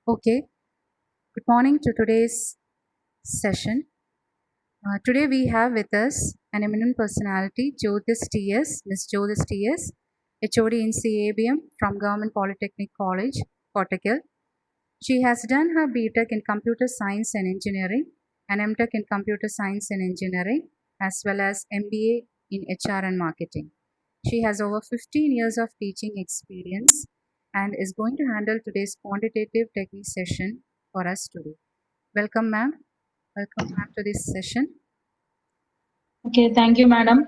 Okay, good morning to today's session. Today we have with us an eminent personality, Jyotis T.S., Ms. Jyotis T.S., HOD in CABM from Government Polytechnic College, Kottakkal. She has done her BTech in Computer Science and Engineering and MTech in Computer Science and Engineering, as well as MBA in HR and Marketing. She has over 15 years of teaching experience and is going to handle today's quantitative technique session for us today. Welcome, ma'am. Welcome, ma'am, to this session. Okay, thank you, madam.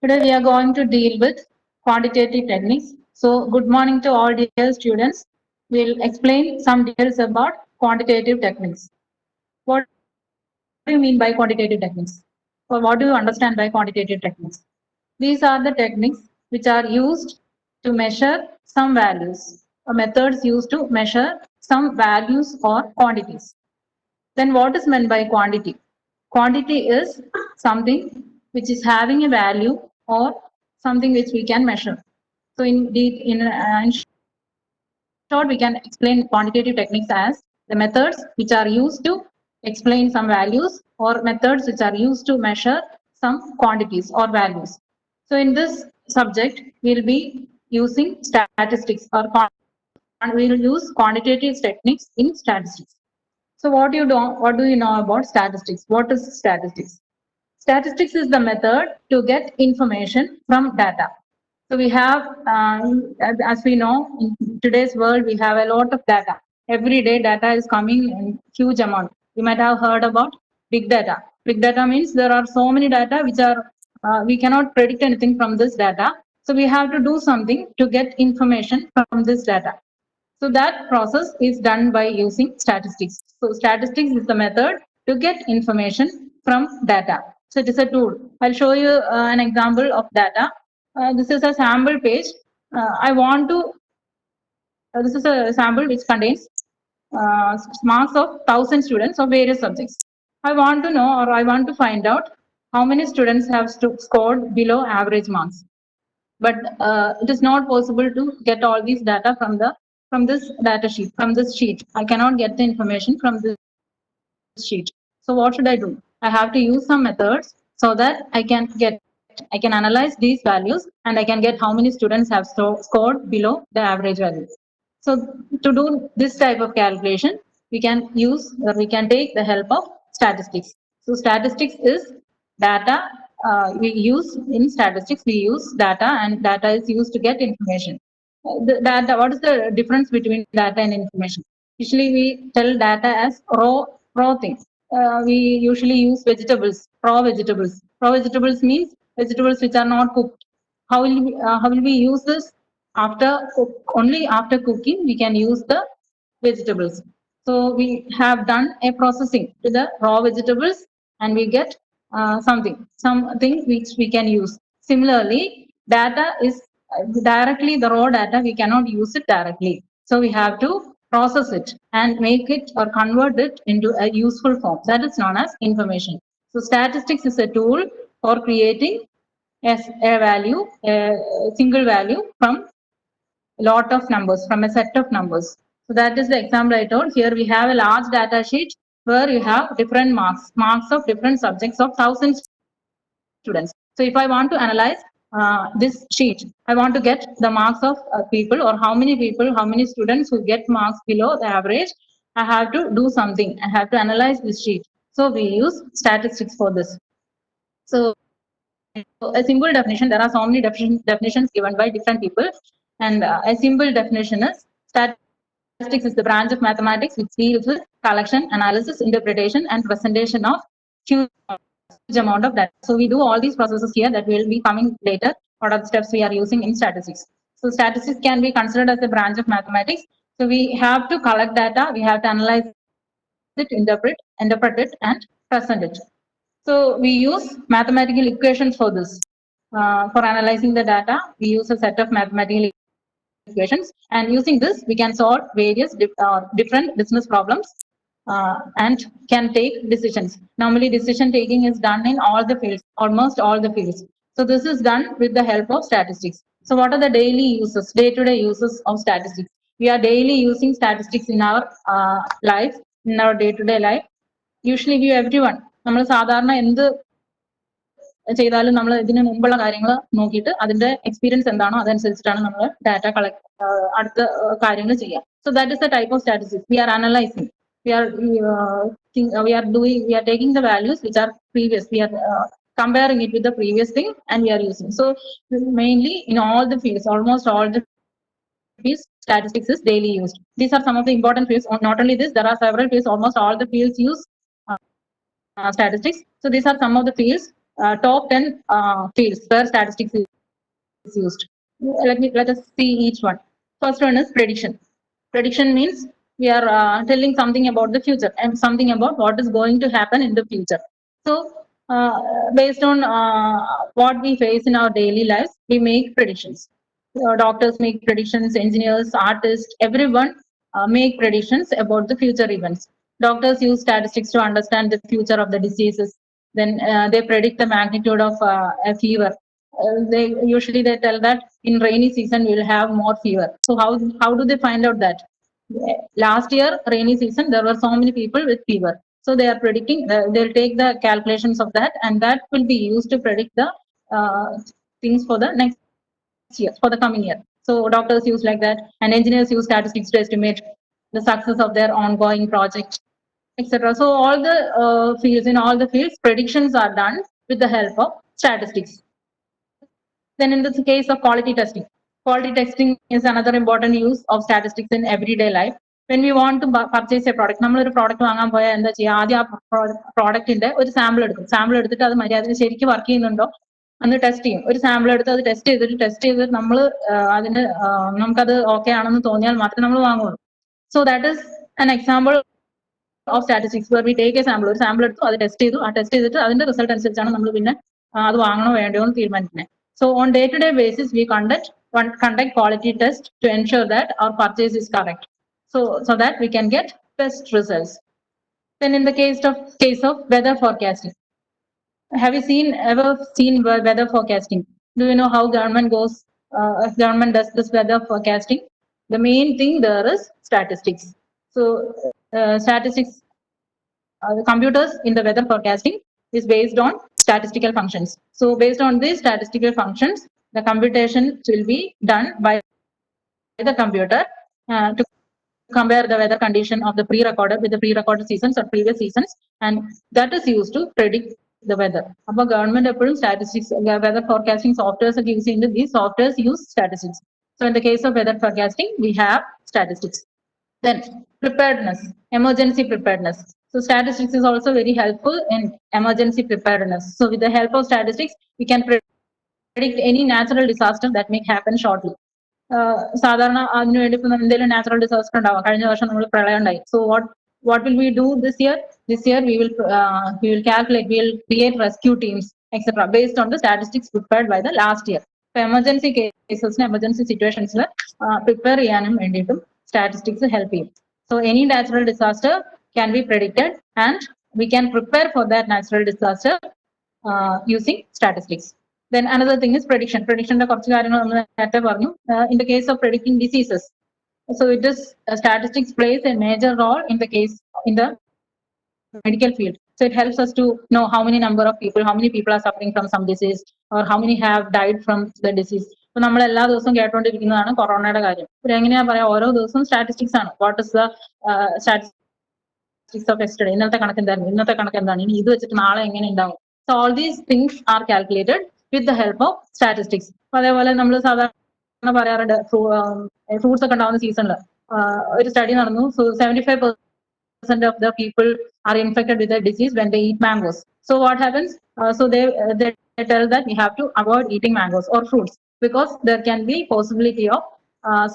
Today we are going to deal with quantitative techniques. So, good morning to all dear students. We'll explain some details about quantitative techniques. What do you mean by quantitative techniques? Or what do you understand by quantitative techniques? These are the techniques which are used to measure some values, or methods used to measure some values or quantities. Then what is meant by quantity? Quantity is something which is having a value or something which we can measure. So in short, we can explain quantitative techniques as the methods which are used to explain some values or methods which are used to measure some quantities or values. So in this subject, we'll be using statistics or we'll use quantitative techniques in statistics. So what do you know about statistics? What is statistics? Statistics is the method to get information from data. So we have, as we know, in today's world, we have a lot of data. Every day data is coming in huge amount. You might have heard about big data. Big data means there are so many data which are, we cannot predict anything from this data. So we have to do something to get information from this data. So that process is done by using statistics. So statistics is the method to get information from data. So it is a tool. I'll show you an example of data. This is a sample page. I want to, this is a sample which contains marks of 1,000 students of various subjects. I want to know or I want to find out how many students have scored below average marks. But it is not possible to get all these data from this data sheet, from this sheet. I cannot get the information from this sheet. So what should I do? I have to use some methods so that I can analyze these values and I can get how many students have scored below the average values. So to do this type of calculation, we can use or we can take the help of statistics. So statistics is data. We use in statistics, we use data, and data is used to get information. The data, what is the difference between data and information? Usually we tell data as raw things. We usually use vegetables, raw vegetables. Raw vegetables means vegetables which are not cooked. How will we use this? Only after cooking we can use the vegetables. So we have done a processing to the raw vegetables and we get something which we can use. Similarly, data is directly the raw data, we cannot use it directly. So we have to process it and make it or convert it into a useful form. That is known as information. So statistics is a tool for creating a value, a single value from lot of numbers, from a set of numbers. So that is the example I told. Here we have a large data sheet where you have different marks of different subjects of 1,000 students. So if I want to analyze this sheet, I want to get the marks of people or how many students who get marks below the average. I have to do something. I have to analyze this sheet. So we use statistics for this. So a simple definition, there are so many definitions given by different people. And a simple definition is statistics is the branch of mathematics which deals with collection, analysis, interpretation, and presentation of huge amount of data. So we do all these processes here that will be coming later. What are the steps we are using in statistics? So statistics can be considered as a branch of mathematics. So we have to collect data, we have to analyze it, interpret it, and present it. So we use mathematical equations for this. For analyzing the data, we use a set of mathematical equations, and using this, we can solve various different business problems and can take decisions. Normally, decision taking is done in all the fields, almost all the fields. So this is done with the help of statistics. So what are the daily uses, day-to-day uses of statistics? we are daily using statistics in our life, in our day-to-day life. Usually we everyone, നമ്മൾ സാധാരണ എന്ത് ചെയ്താലും നമ്മൾ ഇതിന് മുമ്പുള്ള കാര്യങ്ങൾ നോക്കിയിട്ട് അതിന്റെ എക്സ്പീരിയൻസ് എന്താണോ അതനുസരിച്ചിട്ടാണ് നമ്മൾ ഡാറ്റ കളക്ട് അടുത്ത കാര്യങ്ങൾ ചെയ്യുക. So that is the type of statistics we are analysing. We are taking the values which are previous, we are comparing it with the previous thing and we are using. So mainly in all the fields, almost all the fields, statistics is daily used. These are some of the important fields. Not only this, there are several fields, almost all the fields use statistics. So these are some of the fields, top 10 fields where statistics is used. Let us see each one. First one is prediction. Prediction means we are telling something about the future and something about what is going to happen in the future. So based on what we face in our daily lives, we make predictions. Doctors make predictions, engineers, artists, everyone make predictions about the future events. Doctors use statistics to understand the future of the diseases. Then they predict the magnitude of a fever. They usually they tell that in rainy season we will have more fever. So how do they find out that? Last year rainy season there were so many people with fever. So they are predicting. They'll take the calculations of that, and that will be used to predict the things for the next year, for the coming year. So doctors use like that, and engineers use statistics to estimate the success of their ongoing project, etc. So all the fields, in all the fields, predictions are done with the help of statistics. Then in the case of quality testing is another important use of statistics in everyday life. When we want to purchase a product, നമ്മളൊരു product വാങ്ങാൻ പോയാൽ എന്താ ചെയ്യുക? ആദ്യം ആ പ്രോഡക്റ്റിന്റെ ഒരു sample എടുക്കും. Sample എടുത്തിട്ട് അത് മര്യാദയ്ക്ക് ശരിക്കും വർക്ക് ചെയ്യുന്നുണ്ടോ അന്ന് ടെസ്റ്റ് ചെയ്യും. ഒരു സാമ്പിൾ എടുത്ത് അത് ടെസ്റ്റ് ചെയ്തിട്ട് നമ്മൾ അതിന് നമുക്കത് ഓക്കെ ആണെന്ന് തോന്നിയാൽ മാത്രമേ നമ്മൾ വാങ്ങുള്ളൂ. So that is an example of statistics where we take a sample. ഒരു സാമ്പിൾ എടുത്തു, അത് ടെസ്റ്റ് ചെയ്തിട്ട് അതിന്റെ റിസൾട്ട് അനുസരിച്ചാണ് നമ്മൾ പിന്നെ അത് വാങ്ങണോ വേണ്ടയോ എന്ന് തീരുമാനിക്കുന്നത്. So on day-to-day basis, we conduct quality tests to ensure that our purchase is correct. So that we can get best results. Then in the case of weather forecasting, have you ever seen weather forecasting? Do you know how government does this weather forecasting? The main thing there is statistics. So statistics, the computers in the weather forecasting is based on statistical functions. So based on these statistical functions, the computation will be done by the computer to compare the weather condition of the pre-recorded with the pre-recorded seasons or previous seasons, and that is used to predict the weather. Appo government eppozhum statistics weather forecasting softwares are using. These softwares use statistics. So in the case of weather forecasting, we have statistics. Then preparedness, emergency preparedness. So statistics is also very helpful in emergency preparedness. So with the help of statistics, we can predict any natural disaster that may happen shortly. സാധാരണ അതിനുവേണ്ടി ഇപ്പം എന്തെങ്കിലും natural disaster ഉണ്ടാവാം. കഴിഞ്ഞ വർഷം നമ്മൾ പ്രളയം ഉണ്ടായി. So what will we do this year? This year we will calculate, we will create rescue teams, etc. based on the statistics prepared by the last year. So emergency cases, emergency situations prepare ചെയ്യാനും വേണ്ടിയിട്ടും statistics help you. So any natural disaster can be predicted and we can prepare for that natural disaster using statistics. Then another thing is prediction. Prediction കുറച്ച് കാര്യങ്ങൾ നമ്മൾ നേരത്തെ പറഞ്ഞു. In the case of predicting diseases, so it is statistics plays a major role in the medical field. So it helps us to know how many people are suffering from some disease or how many have died from the disease. So നമ്മൾ എല്ലാ ദിവസവും കേട്ടോണ്ടിരിക്കുന്നതാണ് കൊറോണയുടെ കാര്യം. എങ്ങനെയാ പറയാ, ഓരോ ദിവസവും statistics ആണ്. What is the statistics of yesterday? ഇന്നത്തെ കണക്ക് എന്തായിരുന്നു, ഇന്നത്തെ കണക്ക് എന്താണ്, ഇനി ഇത് വെച്ചിട്ട് നാളെ എങ്ങനെ ഉണ്ടാവും? So all these things are calculated with the help of statistics. അതേപോലെ നമ്മൾ സാധാരണ പറയാറുണ്ട് ഫ്രൂട്ട്സ് ഒക്കെ ഉണ്ടാവുന്ന സീസണിൽ ഒരു സ്റ്റഡി നടന്നു. So 75% of the people are infected with the disease when they eat mangoes. So what happens? So they tell that we have to avoid eating mangoes or fruits because there can be possibility of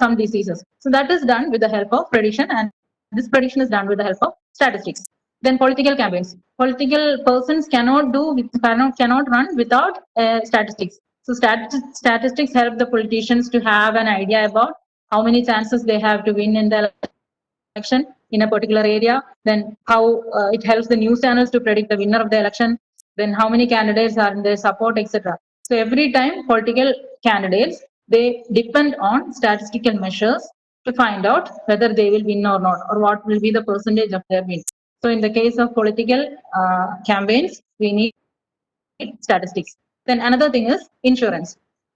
some diseases. So that is done with the help of prediction, and this prediction is done with the help of statistics. Then political campaigns. Political persons cannot run without statistics. So statistics help the politicians to have an idea about how many chances they have to win in the election in a particular area. Then how it helps the news channels to predict the winner of the election. Then how many candidates are in their support, etc. So every time political candidates, they depend on statistical measures to find out whether they will win or not, or what will be the percentage of their win. So in the case of political campaigns, we need statistics. Then another thing is insurance.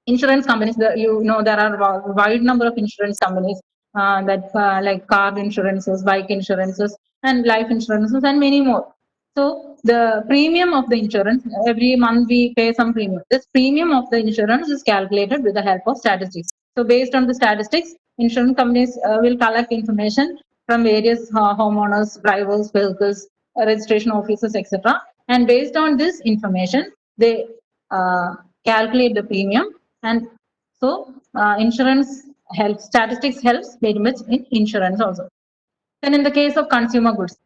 Insurance companies, there are a wide number of insurance companies like car insurances, bike insurances, and life insurances, and many more. So the premium of the insurance, every month we pay some premium. This premium of the insurance is calculated with the help of statistics. So based on the statistics, insurance companies will collect information from various homeowners, drivers, vehicles, registration offices, etc. And based on this information, they calculate the premium. And so insurance helps, statistics helps very much in insurance also. Then in the case of consumer goods,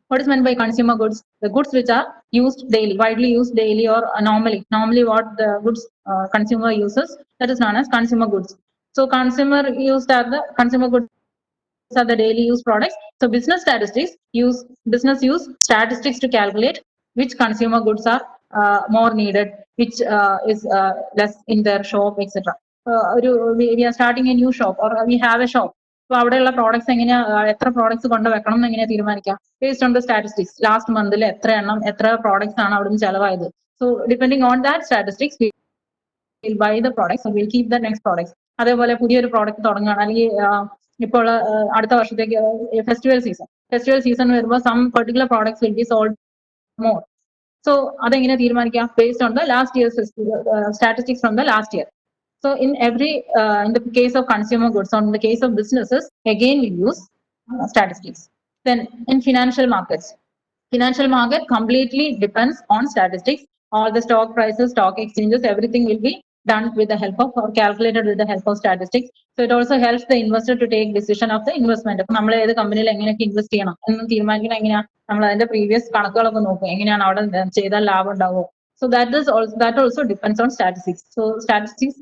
what is meant by consumer goods? The goods which are used daily, widely used daily, or normally what the goods consumer uses, that is known as consumer goods. So consumer used are the consumer goods are the daily use products. So business use statistics to calculate which consumer goods are more needed, which is less in their shop, etc. We are starting a new shop, or we have a shop. അപ്പോൾ അവിടെയുള്ള products എങ്ങനെയാ, എത്ര products കൊണ്ടുവെക്കണം എന്ന് എങ്ങനെയാ തീരുമാനിക്കാം? Based on the statistics. Last മന്തിൽ എത്ര products ആണ് അവിടുന്ന് ചെലവായത്. So depending on that statistics will buy the products, will keep the next products. അതേപോലെ പുതിയൊരു പ്രോഡക്റ്റ് തുടങ്ങുകയാണ്, അല്ലെങ്കിൽ ഇപ്പോൾ അടുത്ത വർഷത്തേക്ക് ഫെസ്റ്റിവൽ സീസൺ വരുമ്പോൾ some particular products will be sold more. So അതെങ്ങനെ തീരുമാനിക്കാം? Based on the last year statistics from the last year. So in the case of consumer goods, or in the case of businesses, again we use statistics. Then in financial market completely depends on statistics. All the stock prices, stock exchanges, everything will be done with the help of, or calculated with the help of statistics. So it also helps the investor to take decision of the investment. നമ്മൾ ഏത് കമ്പനിയിൽ എങ്ങനെയൊക്കെ invest ചെയ്യണം എന്ന് തീരുമാനിക്കണം. എങ്ങനെയാണ് നമ്മൾ അതിന്റെ പ്രീവിയസ് കണക്കുകളൊക്കെ നോക്കും, എങ്ങനെയാണ് അവിടെ ചെയ്താൽ ലാഭം ഉണ്ടാവുമോ. So that also depends on statistics. So statistics,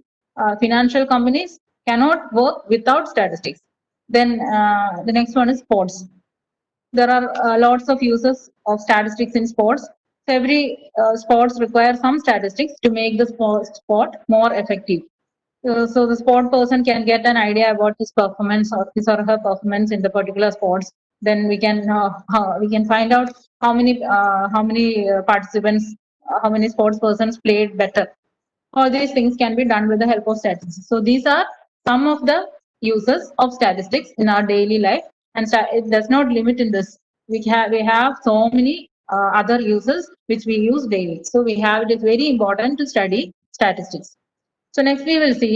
financial companies cannot work without statistics. Then the next one is sports. There are lots of uses of statistics in sports. So every sports require some statistics to make the sport more effective. So the sport person can get an idea about his performance, or his or her performance in the particular sports. Then we can find out how many participants, how many sports persons played better. All these things can be done with the help of statistics. So these are some of the uses of statistics in our daily life, and it does not limit in this. We have so many other uses which we use daily. So it is very important to study statistics. So next we will see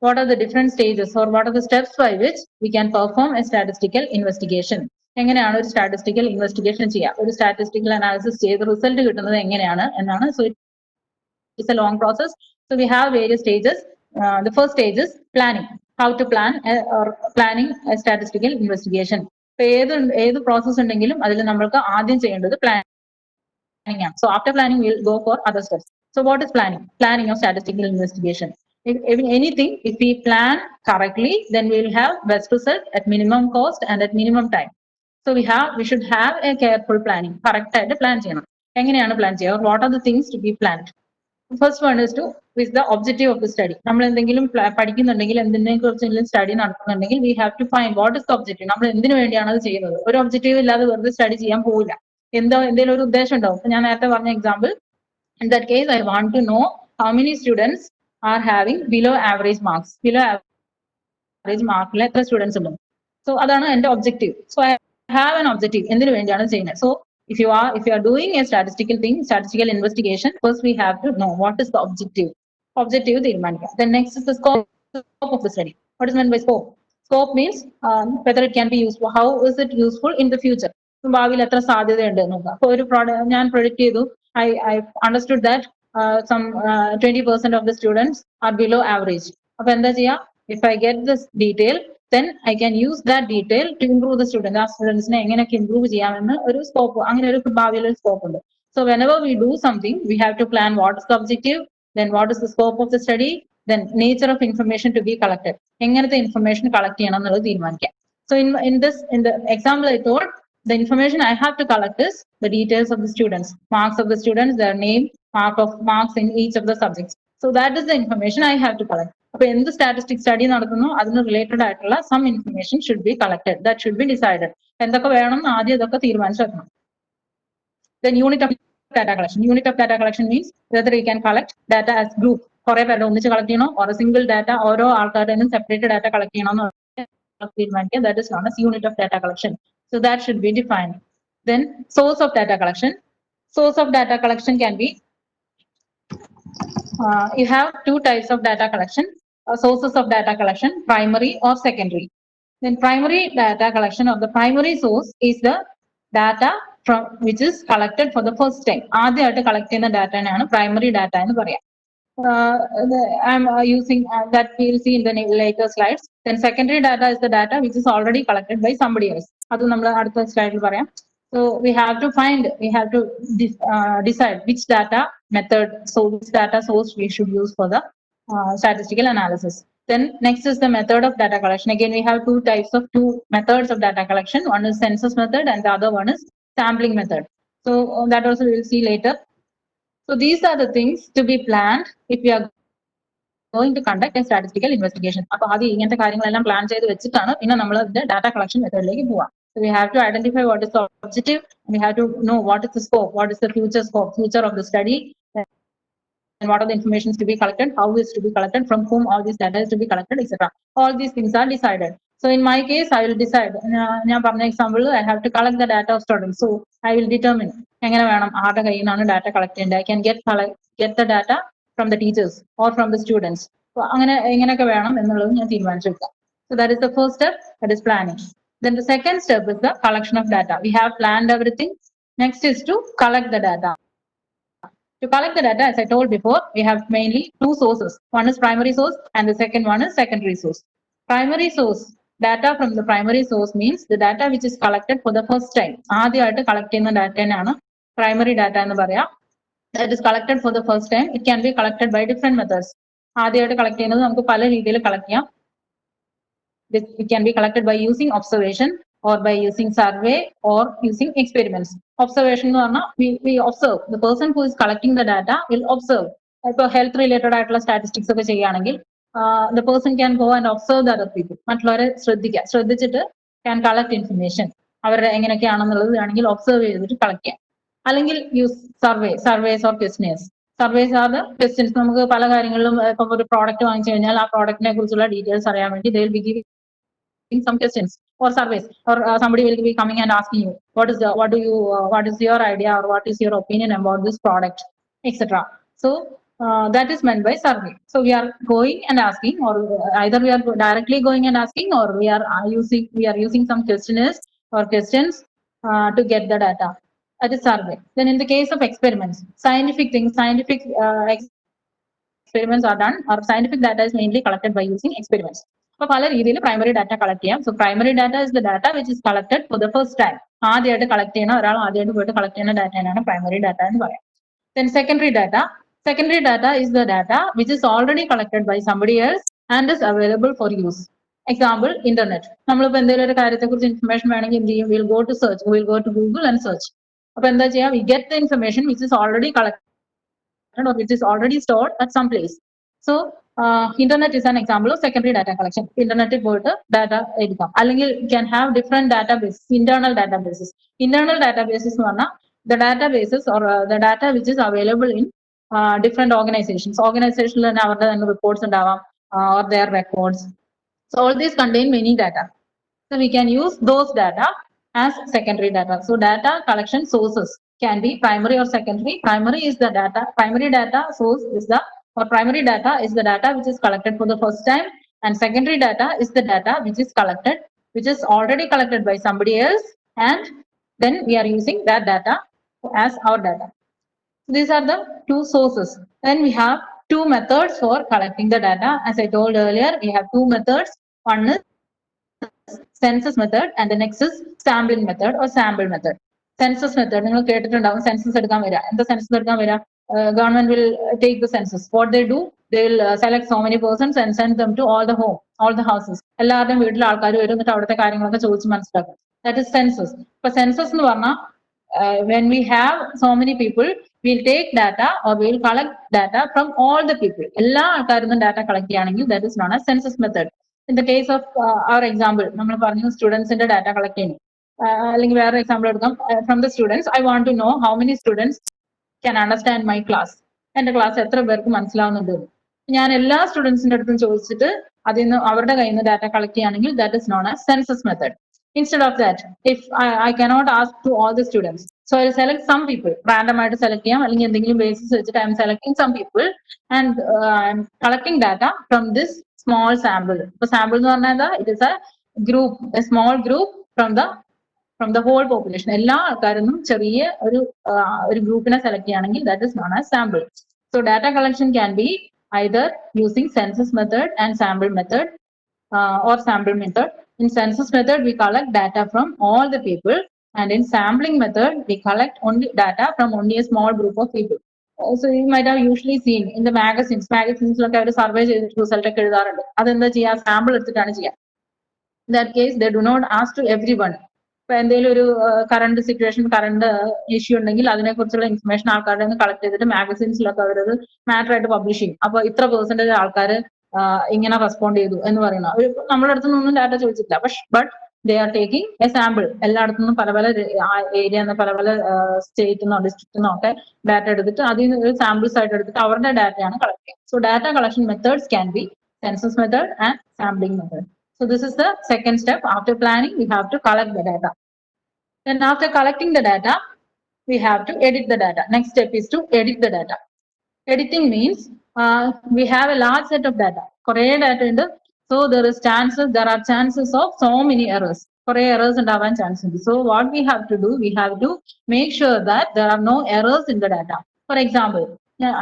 what are the different stages, or what are the steps by which we can perform a statistical investigation. എങ്ങനെയാണ് ഒരു statistical investigation ചെയ്യുക, ഒരു statistical analysis ചെയ്ത് result കിട്ടുന്നത് എങ്ങനെയാണ് എന്നാണ്. So it's a long process. So we have various stages. The first stage is planning. How to plan or planning a statistical investigation. So ഏത് process ഉണ്ടെങ്കിലും അതിൽ നമ്മൾക്ക് ആദ്യം ചെയ്യേണ്ടത് planning ആണ്. So after planning we will go for other steps. So what is planning? Planning of statistical investigation. If anything, if we plan correctly, then we will have best result at minimum cost and at minimum time. So we should have a careful planning. Correct ആയിട്ട് plan ചെയ്യണം. എങ്ങനെയാണ് plan ചെയ്യുക? What are the things to be planned? First one is the objective of the study. നമ്മൾ എന്തെങ്കിലും പഠിക്കുന്നുണ്ടെങ്കിൽ, എന്തിനെ കുറിച്ചെങ്കിലും study നടത്തുന്നുണ്ടെങ്കിൽ, we have to find what is the objective. നമ്മൾ എന്തിനു വേണ്ടിയാണ് അത് ചെയ്യുന്നത്? ഒരു ഒബ്ജക്റ്റീവ് ഇല്ലാതെ വെറുതെ സ്റ്റഡി ചെയ്യാൻ പോവില്ല. എന്തെങ്കിലും ഒരു ഉദ്ദേശം ഉണ്ടാവും. ഞാൻ നേരത്തെ പറഞ്ഞ example, in that case I want to know how many students are having below average marks. Below average mark എത്ര സ്റ്റുഡൻസ് ഉണ്ട്. സോ അതാണ് എന്റെ objective. So I have an objective. എന്തിനു വേണ്ടിയാണ് ചെയ്യുന്നത്? So if you are doing a statistical investigation, first we have to know what is the objective. Objective തീരുമാനിക്കുക. Then next is the scope of the study. What is meant by scope? Scope means whether it can be useful. How is it useful in the future? ഭാവിയിൽ എത്ര സാധ്യതയുണ്ട് നോക്കാം. അപ്പോൾ ഒരു ഞാൻ predict ചെയ്തു, I understood that some 20% of the students are below average. അപ്പൊ എന്താ ചെയ്യാ? If I get this detail, then I can use that detail to improve the student. ആ സ്റ്റുഡൻസിനെ എങ്ങനെയൊക്കെ ഇംപ്രൂവ് ചെയ്യാമെന്ന് ഒരു സ്കോപ്പ്, അങ്ങനെ ഒരു ഭാവിയിൽ ഒരു സ്കോപ്പ് ഉണ്ട്. So whenever we do something, we have to plan what is the objective, then what is the scope of the study, then nature of information to be collected. എങ്ങനത്തെ information collect ചെയ്യണം എന്നുള്ളത് തീരുമാനിക്കാം. So in the example I told, the information I have to collect is the details of the students, marks of the students, their name, marks in each of the subjects. So that is the information I have to collect. അപ്പൊ എന്ത് statistic study നടത്തുന്നു അതിന് related ആയിട്ടുള്ള some information should be collected, that should be decided. എന്തൊക്കെ വേണം ആദ്യം ഇതൊക്കെ തീരുമാനിച്ചു വെക്കണം. Then unit of data collection. Unit of data collection means whether you can collect data as group. കുറെ പേരുടെ ഒന്നിച്ച് കളക്ട് ചെയ്യണോ, or a single data ഓരോ ആൾക്കാരുടെ നിന്നും സെപ്പറേറ്റ് ഡാറ്റ കളക്ട് ചെയ്യണമെന്ന് തീരുമാനിക്കുക. That is known as unit of data collection. So that should be defined. Then source of data collection. Source of data collection can be, you have two types of data collection, sources of data collection, primary or secondary. Then primary data collection, or the primary source is the data from which is collected for the first time. ആദ്യമായിട്ട് collect ചെയ്യുന്ന ഡാറ്റയാണ് primary data എന്ന് പറയാം. I'm using that we'll see in the later slides. Then secondary data is the data which is already collected by somebody else. അത് നമ്മൾ അടുത്ത സ്ലൈഡിൽ പറയാം. So we have to decide which data method, so which data source we should use for the statistical analysis. Then next is the method of data collection. Again, we have two methods of data collection. One is census method and the other one is sampling method. So that also we will see later. So these are the things to be planned if we are going to conduct a statistical investigation. അപ്പോൾ ആദ്യം ഇങ്ങനത്തെ കാര്യങ്ങളെല്ലാം plan ചെയ്ത് വെച്ചിട്ടാണ് പിന്നെ നമ്മൾ ഇതിന്റെ data collection മെത്തേഡിലേക്ക് പോവാം. So we have to identify what is the objective, we have to know what is the scope, what is the future scope, future of the study, and what are the information to be collected, how is to be collected, from whom all this data is to be collected, etc. All these things are decided. So in my case, I will decide. ഞാൻ പറഞ്ഞ example, I have to collect the data of students. So I will determine എങ്ങനെ വേണം ആരുടെ കയ്യിൽ നിന്നാണ് data collect ചെയ്യേണ്ടത്. I can get the data from the teachers or from the students. So അങ്ങനെ എങ്ങനെയൊക്കെ വേണം എന്നുള്ളത് ഞാൻ തീരുമാനിച്ചു വെക്കാം. So that is the first step, that is planning. Then the second step is the collection of data. We have planned everything. Next is to collect the data. To collect the data, as I told before, we have mainly two sources. One is primary source and the second one is secondary source. Primary source, data from the primary source means the data which is collected for the first time. ആദ്യമായിട്ട് collect ചെയ്യുന്ന ഡാറ്റയാണ് primary data എന്ന് പറയാം. That is collected for the first time. It can be collected by different methods. ആദ്യമായിട്ട് collect ചെയ്യുന്നത് നമുക്ക് പല രീതിയിൽ കളക്ട് ചെയ്യാം. It can be collected by using observation or by using survey or using experiments. Observation എന്ന് പറഞ്ഞാൽ we observe. The person who is collecting the data will observe. ഇപ്പോൾ health related ആയിട്ടുള്ള statistics ഒക്കെ ചെയ്യുകയാണെങ്കിൽ the person can go and observe the other people. മറ്റുള്ളവരെ ശ്രദ്ധിച്ചിട്ട് can collect information. അവരുടെ എങ്ങനെയൊക്കെയാണെന്നുള്ളത് വേണമെങ്കിൽ ഒബ്സർവ് ചെയ്തിട്ട് കളക്ട് ചെയ്യാം. അല്ലെങ്കിൽ use surveys or questions. Surveys are the questions. നമുക്ക് പല കാര്യങ്ങളിലും ഇപ്പൊ ഒരു പ്രോഡക്റ്റ് വാങ്ങിച്ചു കഴിഞ്ഞാൽ ആ പ്രോഡക്റ്റിനെ കുറിച്ചുള്ള ഡീറ്റെയിൽസ് അറിയാൻ വേണ്ടി they will be giving some questions or surveys, or somebody will be coming and asking you what is your idea or what is your opinion about this product, etc. So that is meant by survey. So we are going and asking, or either we are directly going and asking, or we are using some questionnaires or questions to get the data. That is survey. Then in the case of experiments, scientific experiments are done, or scientific data is mainly collected by using experiments. അപ്പോൾ പല രീതിയിൽ primary data collect ചെയ്യാം. So primary data is the data which is collected for the first time. ആദ്യമായിട്ട് collect ചെയ്യുന്ന ആദ്യമായിട്ട് പോയിട്ട് collect ചെയ്യുന്ന ഡാറ്റയാണ് പ്രൈമറി ഡാറ്റ എന്ന് പറയാം. Then secondary data is the data which is already collected by somebody else and is available for use. Example, internet. നമ്മളിപ്പോൾ എന്തെങ്കിലും ഒരു കാര്യത്തെ കുറിച്ച് ഇൻഫർമേഷൻ വേണമെങ്കിൽ എന്ത് ചെയ്യും? We'll go to search, we'll go to Google and search. അപ്പോൾ എന്താ ചെയ്യാം? We get the information which is already collected or which is already stored at some place. So internet is an example of secondary data collection. Internet പോയിട്ട് data എടുക്കാം. അല്ലെങ്കിൽ you can have different databases, internal databases. Internal databases എന്ന് പറഞ്ഞാൽ the databases or the data which is available in different organizations. Organizational തന്നെ അവരുടെ തന്നെ reports ഉണ്ടാവാം or their records. So all these contain many data. So we can use those data as secondary data. So data collection sources can be primary or secondary. Primary data source is primary data is the data which is collected for the first time, and secondary data is the data which is already collected by somebody else, and then we are using that data as our data. These are the two sources. Then we have two methods for collecting the data. As I told earlier, we have two methods. One is census method and the next is sampling method or sample method. Census method, നിങ്ങൾ കേട്ടിട്ടുണ്ടാവും census എടുക്കാൻ വരിക. എന്താ census എടുക്കാൻ വരിക? Government will take the census. What they do, they will select so many persons and send them to all the houses. എല്ലാവരുടെയും വീട്ടിലെ ആൾക്കാർ വരും, എന്നിട്ട് അവിടുത്തെ കാര്യങ്ങളൊക്കെ ചോദിച്ച് മനസ്സിലാക്കും. That is census. ഇപ്പൊ സെൻസസ് എന്ന് പറഞ്ഞാൽ when we have so many people, we'll take data or we'll collect data from all the people. എല്ലാ ആൾക്കാരും data collect ചെയ്യുകയാണെങ്കിൽ that is known as census method. In the case of our example, നമ്മൾ പറഞ്ഞു സ്റ്റുഡൻസിന്റെ data collect ചെയ്യുന്നു. അല്ലെങ്കിൽ വേറെ example എടുക്കാം. From the students, I want to know how many students can understand my class. എന്റെ class എത്ര പേർക്ക് മനസ്സിലാവുന്നുണ്ട്. ഞാൻ എല്ലാ സ്റ്റുഡൻസിന്റെ അടുത്തും ചോദിച്ചിട്ട് അതിൽ നിന്ന് അവരുടെ കയ്യിൽ നിന്ന് ഡാറ്റ കളക്ട് ചെയ്യുകയാണെങ്കിൽ that is known as census method. Instead of that, if I cannot ask to all the students, so I'll select some people, random ആയിട്ട് സെലക്ട് ചെയ്യാം, അല്ലെങ്കിൽ എന്തെങ്കിലും ബേസിസ് വെച്ചിട്ട് I am selecting some people and I'm collecting data from this small sample. ഇപ്പൊ sample എന്ന് പറഞ്ഞാൽ എന്താ? It is a group, a small group from the whole population. എല്ലാ ആൾക്കാരും ചെറിയ ഒരു ഗ്രൂപ്പിനെ സെലക്ട് ചെയ്യുകയാണെങ്കിൽ that is known as sample. So data collection can be either using census method and sample method or sample method. In census method, we collect data from all the people, and in sampling method, we collect only data from only a small group of people. So you might have usually seen in the magazines like a survey result എഴുതാറുണ്ട്. അതെന്താ ചെയ്യുക? Sample എടുത്തിട്ടാണ് ചെയ്യുക. In that case, they do not ask to everyone. ഇപ്പൊ എന്തെങ്കിലും ഒരു current situation, current issue ഉണ്ടെങ്കിൽ അതിനെക്കുറിച്ചുള്ള ഇൻഫർമേഷൻ ആൾക്കാരുടെ നിന്ന് കളക്ട് ചെയ്തിട്ട് മാഗസീൻസിലൊക്കെ അവരത് മാറ്റർ ആയിട്ട് പബ്ലിഷ് ചെയ്യും. അപ്പൊ ഇത്ര പെർസെന്റേജ് ആൾക്കാർ ഇങ്ങനെ റെസ്പോണ്ട് ചെയ്തു എന്ന് പറയുന്ന നമ്മുടെ അടുത്തുനിന്നൊന്നും ഡാറ്റ ചോദിച്ചിട്ടില്ല. But they are taking a sample. എല്ലായിടത്തുനിന്നും പല പല ഏരിയ പല പല സ്റ്റേറ്റിൽ നിന്നോ ഡിസ്ട്രിക്റ്റിൽ നിന്നോ ഒക്കെ ഡാറ്റ എടുത്തിട്ട് അതിൽ നിന്ന് ഒരു സാമ്പിൾസ് ആയിട്ട് എടുത്തിട്ട് അവരുടെ ഡാറ്റയാണ് കളക്ട് ചെയ്യുന്നത്. So data collection methods can be census method and sampling method. So this is the second step. After planning, we have to collect the data. Then after collecting the data, we have to edit the data. Next step is to edit the data. Editing means we have a large set of data. Korey data ഉണ്ട്. So there are chances of so many errors. Korey errors ഉണ്ടാവാൻ chance ഉണ്ട്. So what we have to do, we have to make sure that there are no errors in the data. For example,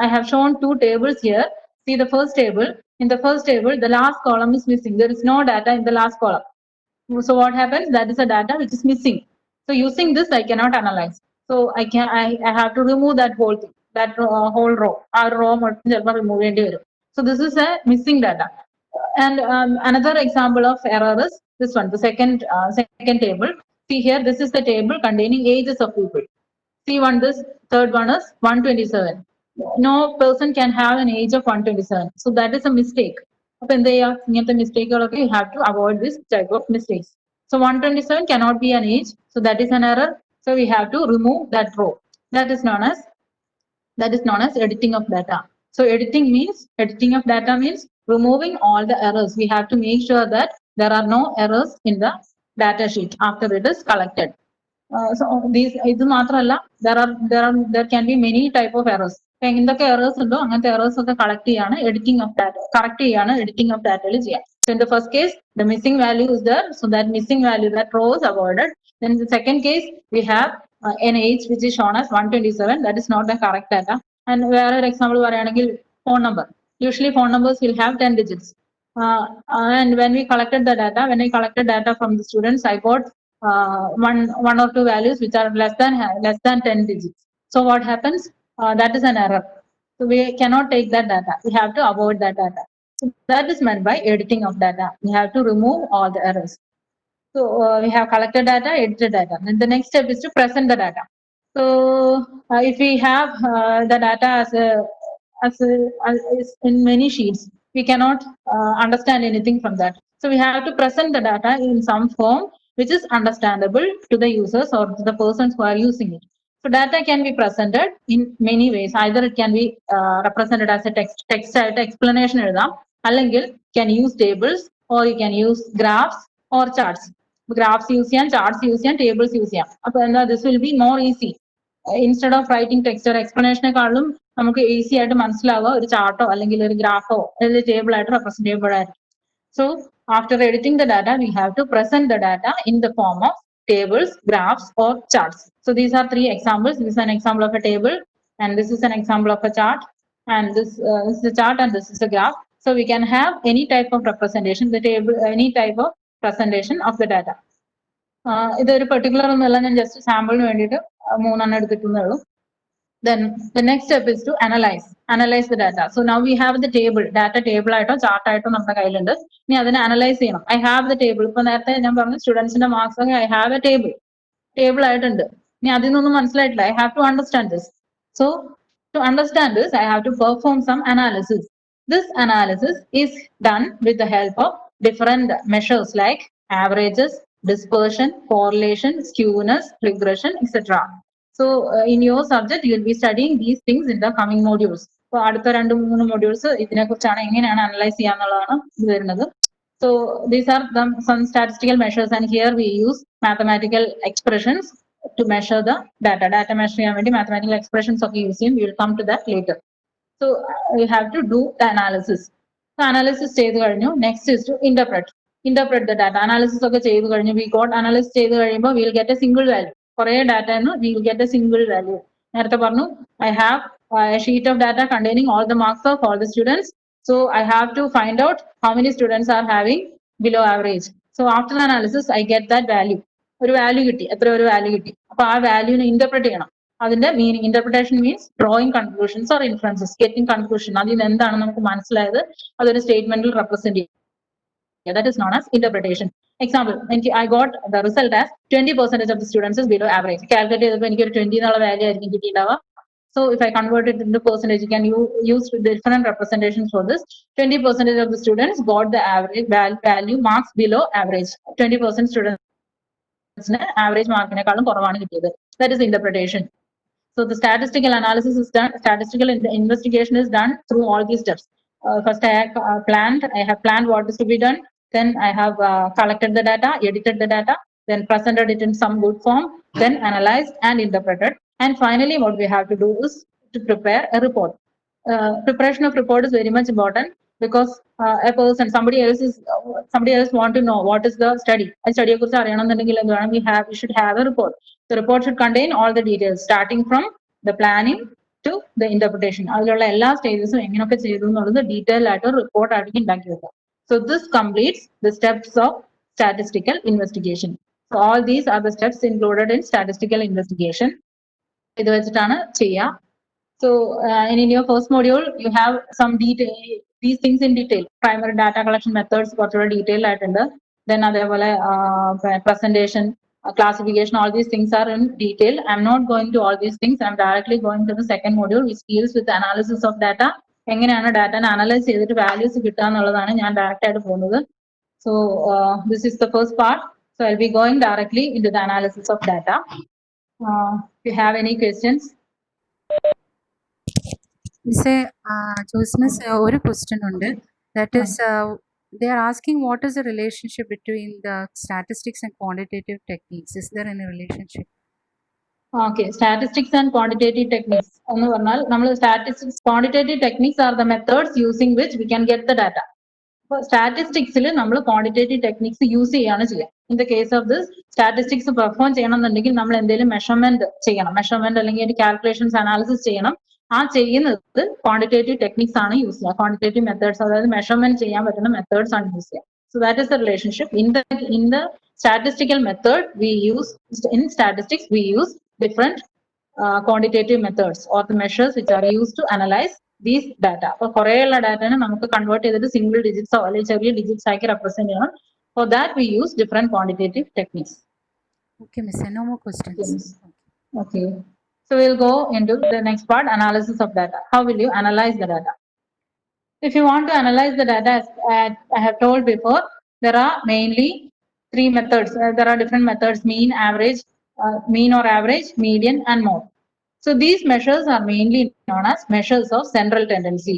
I have shown two tables here. See the first table. In the first table, the last column is missing. There is no data in the last column. So what happens? That is a data which is missing. So using this, I cannot analyze. So I have to remove that whole thing, that whole row. Our row remove. So this is a missing data. And another example of error is this one, the second table. See here, this is the table containing ages of people. See one, this third one is 127. No person can have an age of 127. So that is a mistake. Mistake, you have to avoid this type of mistakes. So 127 cannot be an age. So that is an error. So we have to remove that row. That is known as editing of data. So editing of data means removing all the errors. We have to make sure that there are no errors in the data sheet after it is collected. So these ഇത് മാത്രമല്ല, there can be many type of errors. എന്തൊക്കെ errors ഉണ്ടോ അങ്ങനത്തെ errors ഒക്കെ collect ചെയ്യാണ് editing of data, correct ചെയ്യാണ് editing of ഡാറ്റയിൽ ചെയ്യാം. So in the first case, the missing value is there, so that missing value, that row is avoided. Then the second case, we have an age which is shown as 127. That is not the correct data. And വേറെ ഒരു example പറയുകയാണെങ്കിൽ phone number. Usually phone numbers will have 10 digits. And when I collected data from the students, I got one or two values which are less than 10 digits. So what happens? That is an error. So we cannot take that data. We have to avoid that data. So that is meant by editing of data. We have to remove all the errors. So we have collected data, edited data. Then the next step is to present the data. So if we have the data as in many sheets, we cannot understand anything from that. So we have to present the data in some form which is understandable to the users or to the persons who are using it. So data can be presented in many ways. Either it can be represented as a text explanation, allengil can use tables, or you can use graphs or charts. Graphs use ചെയ്യാം, charts use ചെയ്യാം, tables use ചെയ്യാം. അപ്പോൾ this will be more easy. Instead of writing text or explanation-നെക്കാളും നമുക്ക് easy ആയിട്ട് മനസ്സിലാവുക ഒരു ചാർട്ടോ അല്ലെങ്കിൽ ഒരു ഗ്രാഫോ അല്ലെങ്കിൽ ടേബിൾ ആയിട്ട് represent ചെയ്യപ്പെടായിരിക്കും. So after editing the data, we have to present the data in the form of tables, graphs, or charts. So these are three examples. This is an example of a table, and this is an example of a chart, and this is a chart, and this is a graph. So we can have any type of representation, the table, any type of presentation of the data. ഇതൊരു particular ഒന്നുമല്ല, ഞാൻ just സാമ്പിളിന് വേണ്ടിയിട്ട് മൂന്നെണ്ണം എടുത്തിട്ടുള്ളൂ. Then the next step is to analyze the data. So now we have the table, data table ആയിട്ടോ chart ആയിട്ടോ നമ്മുടെ കയ്യിലുണ്ട്. ഇനി അതിനെ അനലൈസ് ചെയ്യണം. I have the table. ഇപ്പൊ നേരത്തെ ഞാൻ പറഞ്ഞു സ്റ്റുഡൻസിന്റെ മാർക്സ് ഒക്കെ I have a table ആയിട്ടുണ്ട്. ഇനി അതിൽ നിന്നൊന്നും മനസ്സിലായിട്ടില്ല. I have to understand this. So to understand this, I have to perform some analysis. This analysis is done with the help of different measures like averages, dispersion, correlation, skewness, regression, etc. So in your subject, you will be studying these things in the coming modules. അപ്പോൾ അടുത്ത 2-3 modules ഇതിനെക്കുറിച്ചാണ് എങ്ങനെയാണ് analyse ചെയ്യാന്നുള്ളതാണ് ഇത് വരുന്നത്. So these are some statistical measures, and here we use mathematical expressions to measure the data. Data measure ചെയ്യാൻ വേണ്ടി mathematical expressions ഒക്കെ use ചെയ്യും. We will come to that later. So you have to do the analysis. So analysis ചെയ്തു കഴിഞ്ഞു. Next is to interpret. Interpret the data. Analysis ഒക്കെ ചെയ്തു കഴിഞ്ഞു. We got analysis ചെയ്തു കഴിയുമ്പോൾ we will get a single value. കുറേ data എന്ന് we will get a single value. നേരത്തെ പറഞ്ഞു I have a sheet of data containing all the marks of all the students. So I have to find out how many students are having below average. So after the analysis, I get that value. ഒരു value കിട്ടി, എത്ര ഒരു value കിട്ടി. അപ്പൊ ആ വാല്യൂനെ interpret ചെയ്യണം. അതിന്റെ meaning, interpretation means drawing conclusions or inferences, getting conclusion. അതിൽ നിന്ന് എന്താണ് നമുക്ക് മനസ്സിലായത് അതൊരു സ്റ്റേറ്റ്മെന്റിൽ റെപ്രസെന്റ് ചെയ്യും. That is known as interpretation. Example, I got the result as 20% of the students is below average. Calculate ചെയ്തപ്പോൾ എനിക്ക് ഒരു 20 എന്നുള്ള വാല്യൂ ആയിരിക്കും കിട്ടിയിട്ടുണ്ടാവുക. So if I convert it into percentage, you can use different representations for this. 20% of the students got the average value marks below average. 20% students average markനെക്കാളും കുറവാണ് കിട്ടിയത്. That is interpretation. So the statistical analysis is done, statistical investigation is done through all these steps. First I have planned what is to be done. Then I have collected the data, edited the data, then presented it in some good form, then analyzed and interpreted. And finally, what we have to do is to prepare a report. Preparation of report is very much important because a person, somebody else want to know what is the study. A study കുറിച്ച് അറിയണമെന്നുണ്ടെങ്കിൽ എന്താണ് we should have a report. The report should contain all the details starting from the planning to the interpretation. അതിലുള്ള എല്ലാ സ്റ്റേജസും എങ്ങനെയൊക്കെ ചെയ്തു എന്നുള്ളത് detail ആയിട്ട് report ആയിട്ട് ഉണ്ടാക്കി വെക്കാം. So this completes the steps of statistical investigation. So all these are the steps included in statistical investigation. ഇത് വെച്ചിട്ടാണ് ചെയ്യുക. So in your first module, you have some detail, these things in detail. Primary data collection methods കുറച്ചുകൂടെ detail ആയിട്ടുണ്ട്. Then അതേപോലെ presentation, classification, all these things are in detail. I'm not going to all these things. I'm directly going to the second module, which deals with the analysis of data. എങ്ങനെയാണ് ഡാറ്റനെ analyse ചെയ്തിട്ട് values കിട്ടുക എന്നുള്ളതാണ് ഞാൻ direct ആയിട്ട് പോകുന്നത്. So this is the first part. So I'll be going directly into the analysis of data. If you have any questions. Miss, ഒരു question ഉണ്ട്. That is, they are asking what is the relationship between the statistics and quantitative techniques? Is there any relationship? Okay, statistics and quantitative techniques. എന്ന് പറഞ്ഞാൽ നമ്മൾ statistics, quantitative techniques are the methods using which we can get the data. അപ്പോൾ സ്റ്റാറ്റിസ്റ്റിക്സിൽ നമ്മൾ quantitative techniques use ചെയ്യാണ് ചെയ്യുക. In the case of this, statistics perform ചെയ്യണമെന്നുണ്ടെങ്കിൽ നമ്മൾ എന്തെങ്കിലും മെഷർമെന്റ് ചെയ്യണം, മെഷർമെന്റ് അല്ലെങ്കിൽ കാൽക്കുലേഷൻസ് അനാലിസിസ് ചെയ്യണം. ആ ചെയ്യുന്നത് ക്വാണ്ടിറ്റേറ്റീവ് ടെക്നിക്സ് ആണ് യൂസ് ചെയ്യുക. ക്വാണ്ടിറ്റേറ്റീവ് മെത്തേഡ്സ്, അതായത് മെഷർമെന്റ് ചെയ്യാൻ പറ്റുന്ന മെത്തേഡ്സ് ആണ് യൂസ് ചെയ്യുക. So that is the relationship. In the statistical method we use, in statistics we use different quantitative methods or the measures which are used to analyze these data. അപ്പോൾ കുറേയുള്ള ഡാറ്റനെ നമുക്ക് convert ചെയ്തിട്ട് single ഡിജിറ്റ്സോ അല്ലെങ്കിൽ ചെറിയ digits ആക്കി represent ചെയ്യണം. For that we use different quantitative techniques. Okay, Miss, no more questions. Yes. Okay. So we'll go into the next part, analysis of data. How will you analyze the data? If you want to analyze the data, as I have told before, there are mainly three methods. There are different methods: mean, average, mean or average, median, and mode. So these measures are mainly known as measures of central tendency.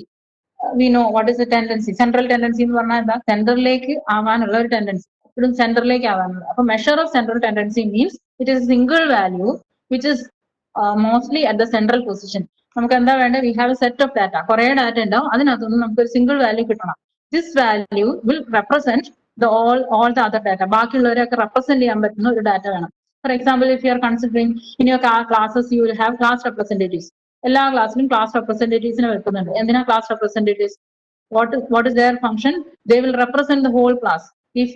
We know what is the tendency. Central tendency എന്ന് പറഞ്ഞാൽ എന്താ? സെന്ററിലേക്ക് ആവാനുള്ള ഒരു tendency, എപ്പോഴും സെന്ററിലേക്ക് ആവാനുള്ള. അപ്പൊ measure of central tendency means it is single value which is mostly at the central position. നമുക്ക് എന്താ വേണ്ടത്? We have a set of data, കുറെ ഡാറ്റ ഉണ്ടാവും, അതിനകത്തുനിന്ന് നമുക്ക് ഒരു സിംഗിൾ വാല്യൂ കിട്ടണം. This value will represent all the other data. ബാക്കിയുള്ളവരെയൊക്കെ റെപ്രസെന്റ് ചെയ്യാൻ പറ്റുന്ന ഒരു ഡാറ്റ വേണം. For example, if you are considering in your classes, you will have class representatives. എല്ലാ ക്ലാസ്സിലും ക്ലാസ് റെപ്രസെന്റേറ്റീവ്സിനെ വെക്കുന്നുണ്ട്. എന്തിനാ class representatives? What is their function? They will represent the whole class. If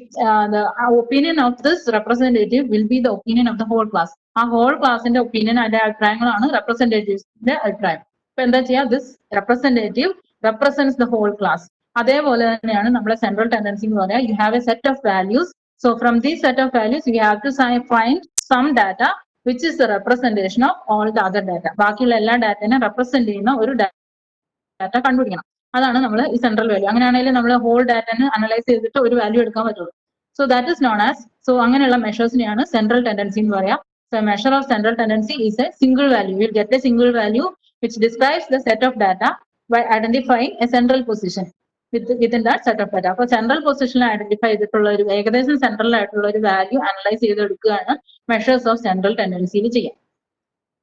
the opinion of this representative will be the opinion of the whole class. ആ whole ക്ലാസിന്റെ opinion, അതിന്റെ അഭിപ്രായങ്ങളാണ് റെപ്രസെന്റേറ്റീവ്സിന്റെ അഭിപ്രായം. അപ്പൊ എന്താ ചെയ്യാ? This representative represents the whole class. അതേപോലെ തന്നെയാണ് നമ്മളെ സെൻട്രൽ ടെൻഡൻസി എന്ന് പറയാം. You have a set of values. So from this set of values, you have to find some data which is the representation of all the other data. ബാക്കിയുള്ള എല്ലാ ഡാറ്റനെ represent ചെയ്യുന്ന ഒരു data കണ്ടുപിടിക്കണം. അതാണ് നമ്മൾ ഈ സെൻട്രൽ വാല്യൂ. അങ്ങനെയാണെങ്കിൽ നമ്മൾ ഹോൾ ഡാറ്റനെ അനലൈസ് ചെയ്തിട്ട് ഒരു വാല്യൂ എടുക്കാൻ പറ്റുള്ളൂ. So that is known as, so അങ്ങനെയുള്ള മെഷേഴ്സിനെയാണ് സെൻട്രൽ ടെൻഡൻസി എന്ന് പറയാം. So a measure of central tendency is a single value. You will get a single value which describes the set of data by identifying a central position within that set of data. അപ്പോൾ central പൊസിഷനിൽ identify ചെയ്തിട്ടുള്ള ഒരു ഏകദേശം central ആയിട്ടുള്ള ഒരു value analyse ചെയ്തെടുക്കുകയാണ് measures of central ടെൻഡൻസിയിൽ ചെയ്യാം.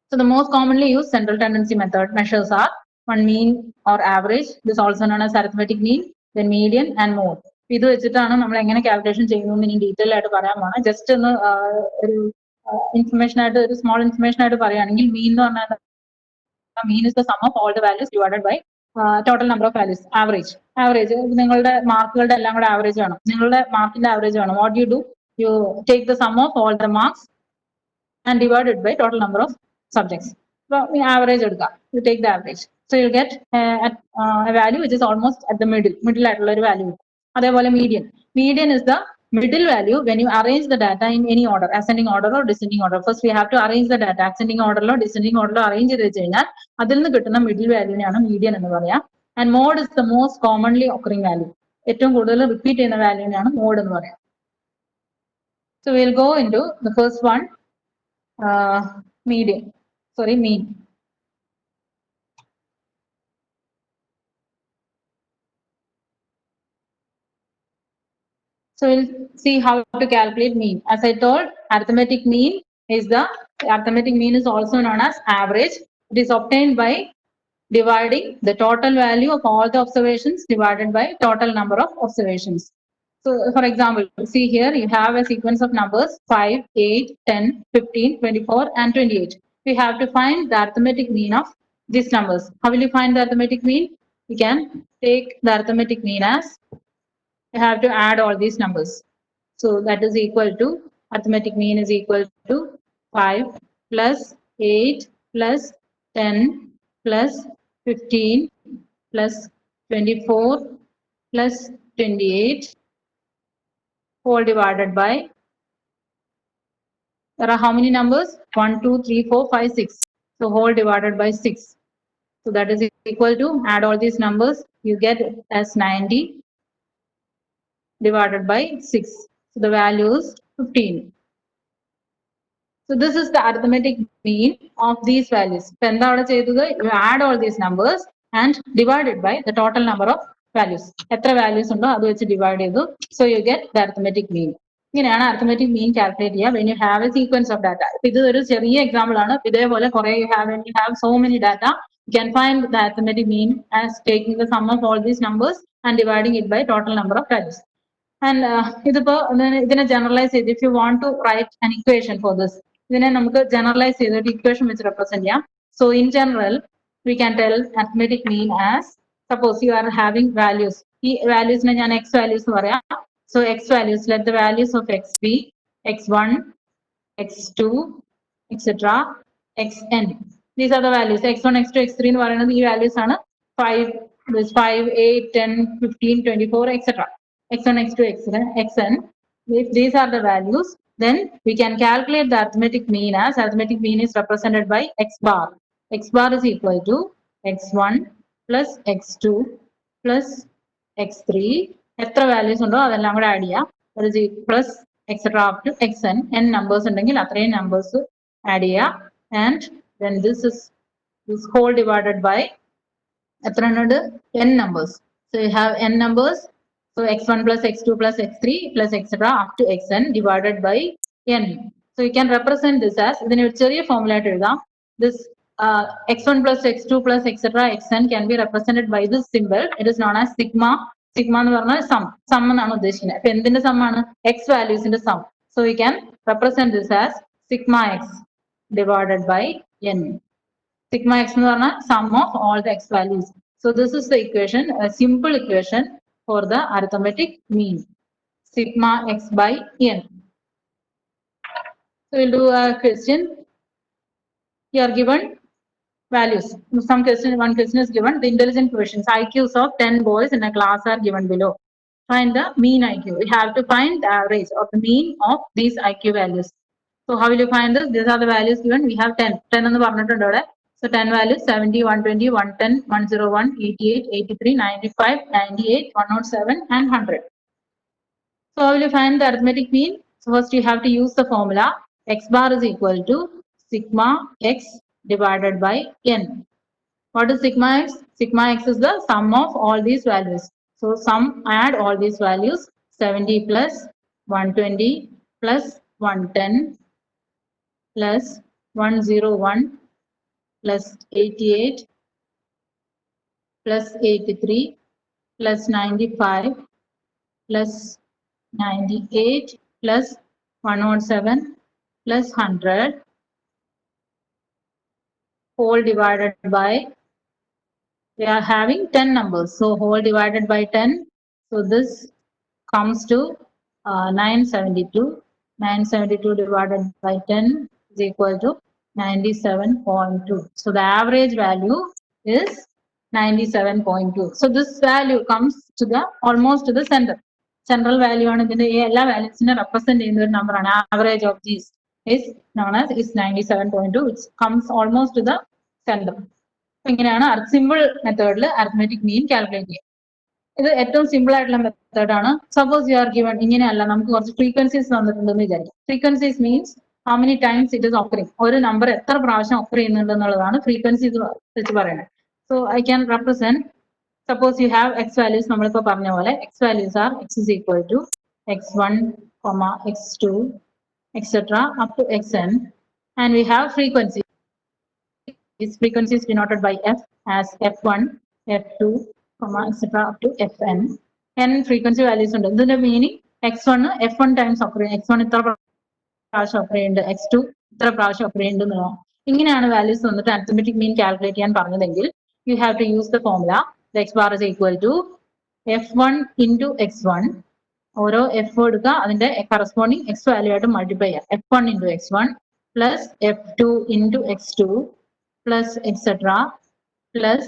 So the most commonly used central tendency method measures are one mean or average. This is also known as arithmetic mean, then median and mode. ഇത് വെച്ചിട്ടാണ് നമ്മൾ എങ്ങനെ calculation ചെയ്യുന്നത് ഇനി detail ആയിട്ട് പറയാൻ പോകണം. ജസ്റ്റ് ഒന്ന് ഒരു ഇൻഫർമേഷൻ ആയിട്ട്, ഒരു സ്മോൾ ഇൻഫർമേഷൻ ആയിട്ട് പറയുകയാണെങ്കിൽ മീൻ എന്ന് പറഞ്ഞാൽ mean is the sum of all the values divided by total number of values. Average നിങ്ങളുടെ മാർക്കുകളുടെ എല്ലാം കൂടെ ആവറേജ് വേണം, നിങ്ങളുടെ മാർക്കിന്റെ ആവറേജ് വേണം. What you do, you take the sum of all the marks and divided by total number of subjects. So average എടുക്കുക, you take the average, so you get a value which is almost at the middle ആയിട്ടുള്ള ഒരു value. അതേപോലെ median is the middle value when you arrange the data in any order, ascending order or descending order. First we have to arrange the data ascending order or descending order arrange ചെയ്ത് വെച്ച് കഴിഞ്ഞാൽ അതിൽ നിന്ന് കിട്ടുന്ന middle വാല്യൂനെയാണ് median എന്ന് പറയാം. And mode is the most commonly occurring value. ഏറ്റവും കൂടുതൽ റിപ്പീറ്റ് ചെയ്യുന്ന വാല്യൂനെയാണ് മോഡ് എന്ന് പറയാം. So we'll go into the first one, mean. So we'll see how to calculate mean. As I told, arithmetic mean is also known as average. It is obtained by dividing the total value of all the observations divided by total number of observations. So for example, see here you have a sequence of numbers 5, 8, 10, 15, 24 and 28. We have to find the arithmetic mean of these numbers. How will you find the arithmetic mean? You can take the arithmetic mean as, you have to add all these numbers. So that is equal to, arithmetic mean is equal to 5 plus 8 plus 10 plus 15 plus 24 plus 28 whole divided by, there are how many numbers? 1, 2, 3, 4, 5, 6. So whole divided by 6. So that is equal to, add all these numbers, you get as 90 divided by 6. So the value is 15. So this is the arithmetic mean of these values. You add all these numbers and divide it by the total number of values. Etra values undo adu vechi divide chedu, so you get the arithmetic mean. ഇങ്ങനെയാണ് arithmetic mean calculate ചെയ്യുക when you have a sequence of data. ഇത് ഒരു ചെറിയ example ആണ്. ഇതേപോലെ കുറെ when you have so many data, you can find the arithmetic mean as taking the sum of all these numbers and dividing it by total number of values. And ഇതിപ്പോ ഇതിനെ generalise ചെയ്ത്, if you want to write an equation for this, ഇതിനെ നമുക്ക് generalise ചെയ്തിട്ട് equation വെച്ച് represent ചെയ്യാം. So in general we can tell arithmetic mean as, suppose you are having values, ഈ വാല്യൂസിനെ ഞാൻ x values എന്ന് പറയാം. So x values, let the values of x be x1, x2, etc. xn. These are the values. x1, x2, x3 എന്ന് പറയുന്നത് ഈ values ആണ്. 5, 8, 10, 15, 24, etc. x1, x2, xn. If these are the values, then we can calculate the arithmetic mean as, arithmetic mean is represented by x bar. X bar is equal to x1 plus x2 plus x3. എത്ര values ഉണ്ടോ അതെല്ലാം കൂടെ add ചെയ്യാം. Plus etcetera up to xn. n numbers ഉണ്ടെങ്കിൽ അത്രയും numbers add ചെയ്യാം. And then this is this whole divided by എത്ര ഉണ്ട്? n numbers. So you have n numbers. So x1 plus x2 plus x3 plus etc. up to xn divided by n. So you can represent this as, ഇതിനെ ഒരു ചെറിയ formula ആയിട്ട് എഴുതാം. This x1 plus x2 plus etc. xn can be represented by this symbol. It is known as sigma. Sigma എന്ന് പറഞ്ഞാൽ some എന്നാണ് ഉദ്ദേശിക്കുന്നത്. അപ്പൊ എന്തിന്റെ സം ആണ്? x വാല്യൂസിന്റെ sum. So we can represent this as sigma x divided by n. Sigma x എന്ന് പറഞ്ഞാൽ sum of all the x values. So this is the equation, a simple equation for the arithmetic mean. Sigma x by n. So we'll do a question. You are given values. One question is given. The intelligent questions, IQs of 10 boys in a class are given below. Find the mean IQ. We have to find the average or the mean of these IQ values. So how will you find this? These are the values given. We have 10. 10 എന്ന് പറഞ്ഞിട്ടുണ്ട് ഇവിടെ. So 10 values 70, 120, 110, 101, 88, 83, 95, 98, 107 and 100. So how will you find the arithmetic mean? So first you have to use the formula x bar is equal to sigma x divided by n. What is sigma x? Sigma x is the sum of all these values. So sum, add all these values, 70 plus 120 plus 110 plus 101 plus 88 plus 83 plus 95 plus 98 plus 107 plus 100 whole divided by, we are having 10 numbers. So whole divided by 10. So this comes to 972. 972 divided by 10 is equal to 97.2. So the average value is 97.2. So this value comes to the almost to the center. Central value on the values represent in the number and average of these is known as is 97.2, which comes almost to the center. ഇങ്ങനെയാണ് simple മെത്തേഡിൽ arithmetic mean calculate ചെയ്യുക. ഇത് ഏറ്റവും simple ആയിട്ടുള്ള മെത്തേഡാണ്. Suppose you are given ഇങ്ങനെയല്ല, നമുക്ക് കുറച്ച് ഫ്രീക്വൻസീസ് തന്നിട്ടുണ്ടെന്ന് വിചാരിക്കും. Frequencies means how many times it is offering. ഒരു നമ്പർ എത്ര പ്രാവശ്യം ഓഫർ ചെയ്യുന്നുണ്ട് എന്നുള്ളതാണ് ഫ്രീക്വൻസീസ് വെച്ച് പറയുന്നത്. So I can represent, suppose you have X values, നമ്മളിപ്പോൾ പറഞ്ഞ പോലെ X values are X is equal to x1, x2, etc. up to xn, and we have frequency. This frequency is denoted by f as f1, f2, etc. up to fn. n frequency values ഉണ്ട്. ഇതിന്റെ meaning x1 f1 times offer ചെയ്യുന്നത്, x1 ഇത്ര പ്രാവശ്യം offer ചെയ്യുന്നുണ്ട്, x2 ഇത്ര പ്രാവശ്യം offer ചെയ്യുന്നുണ്ട്. ഇങ്ങനെയാണ് വാല്യൂസ് വന്നിട്ട് അരിത്മെറ്റിക് മീൻ കാൽക്കുലേറ്റ് ചെയ്യാൻ പറഞ്ഞതെങ്കിൽ you have to use the formula x bar is equal to f1 into x1. ഓരോ എഫ് എടുക്കുക, അതിന്റെ കറസ്പോണ്ടിങ് എക്സ് വാല്യൂ ആയിട്ട് മൾട്ടിപ്ലൈ ചെയ്യാം. f1 into x1 plus f2 into x2 plus etc. plus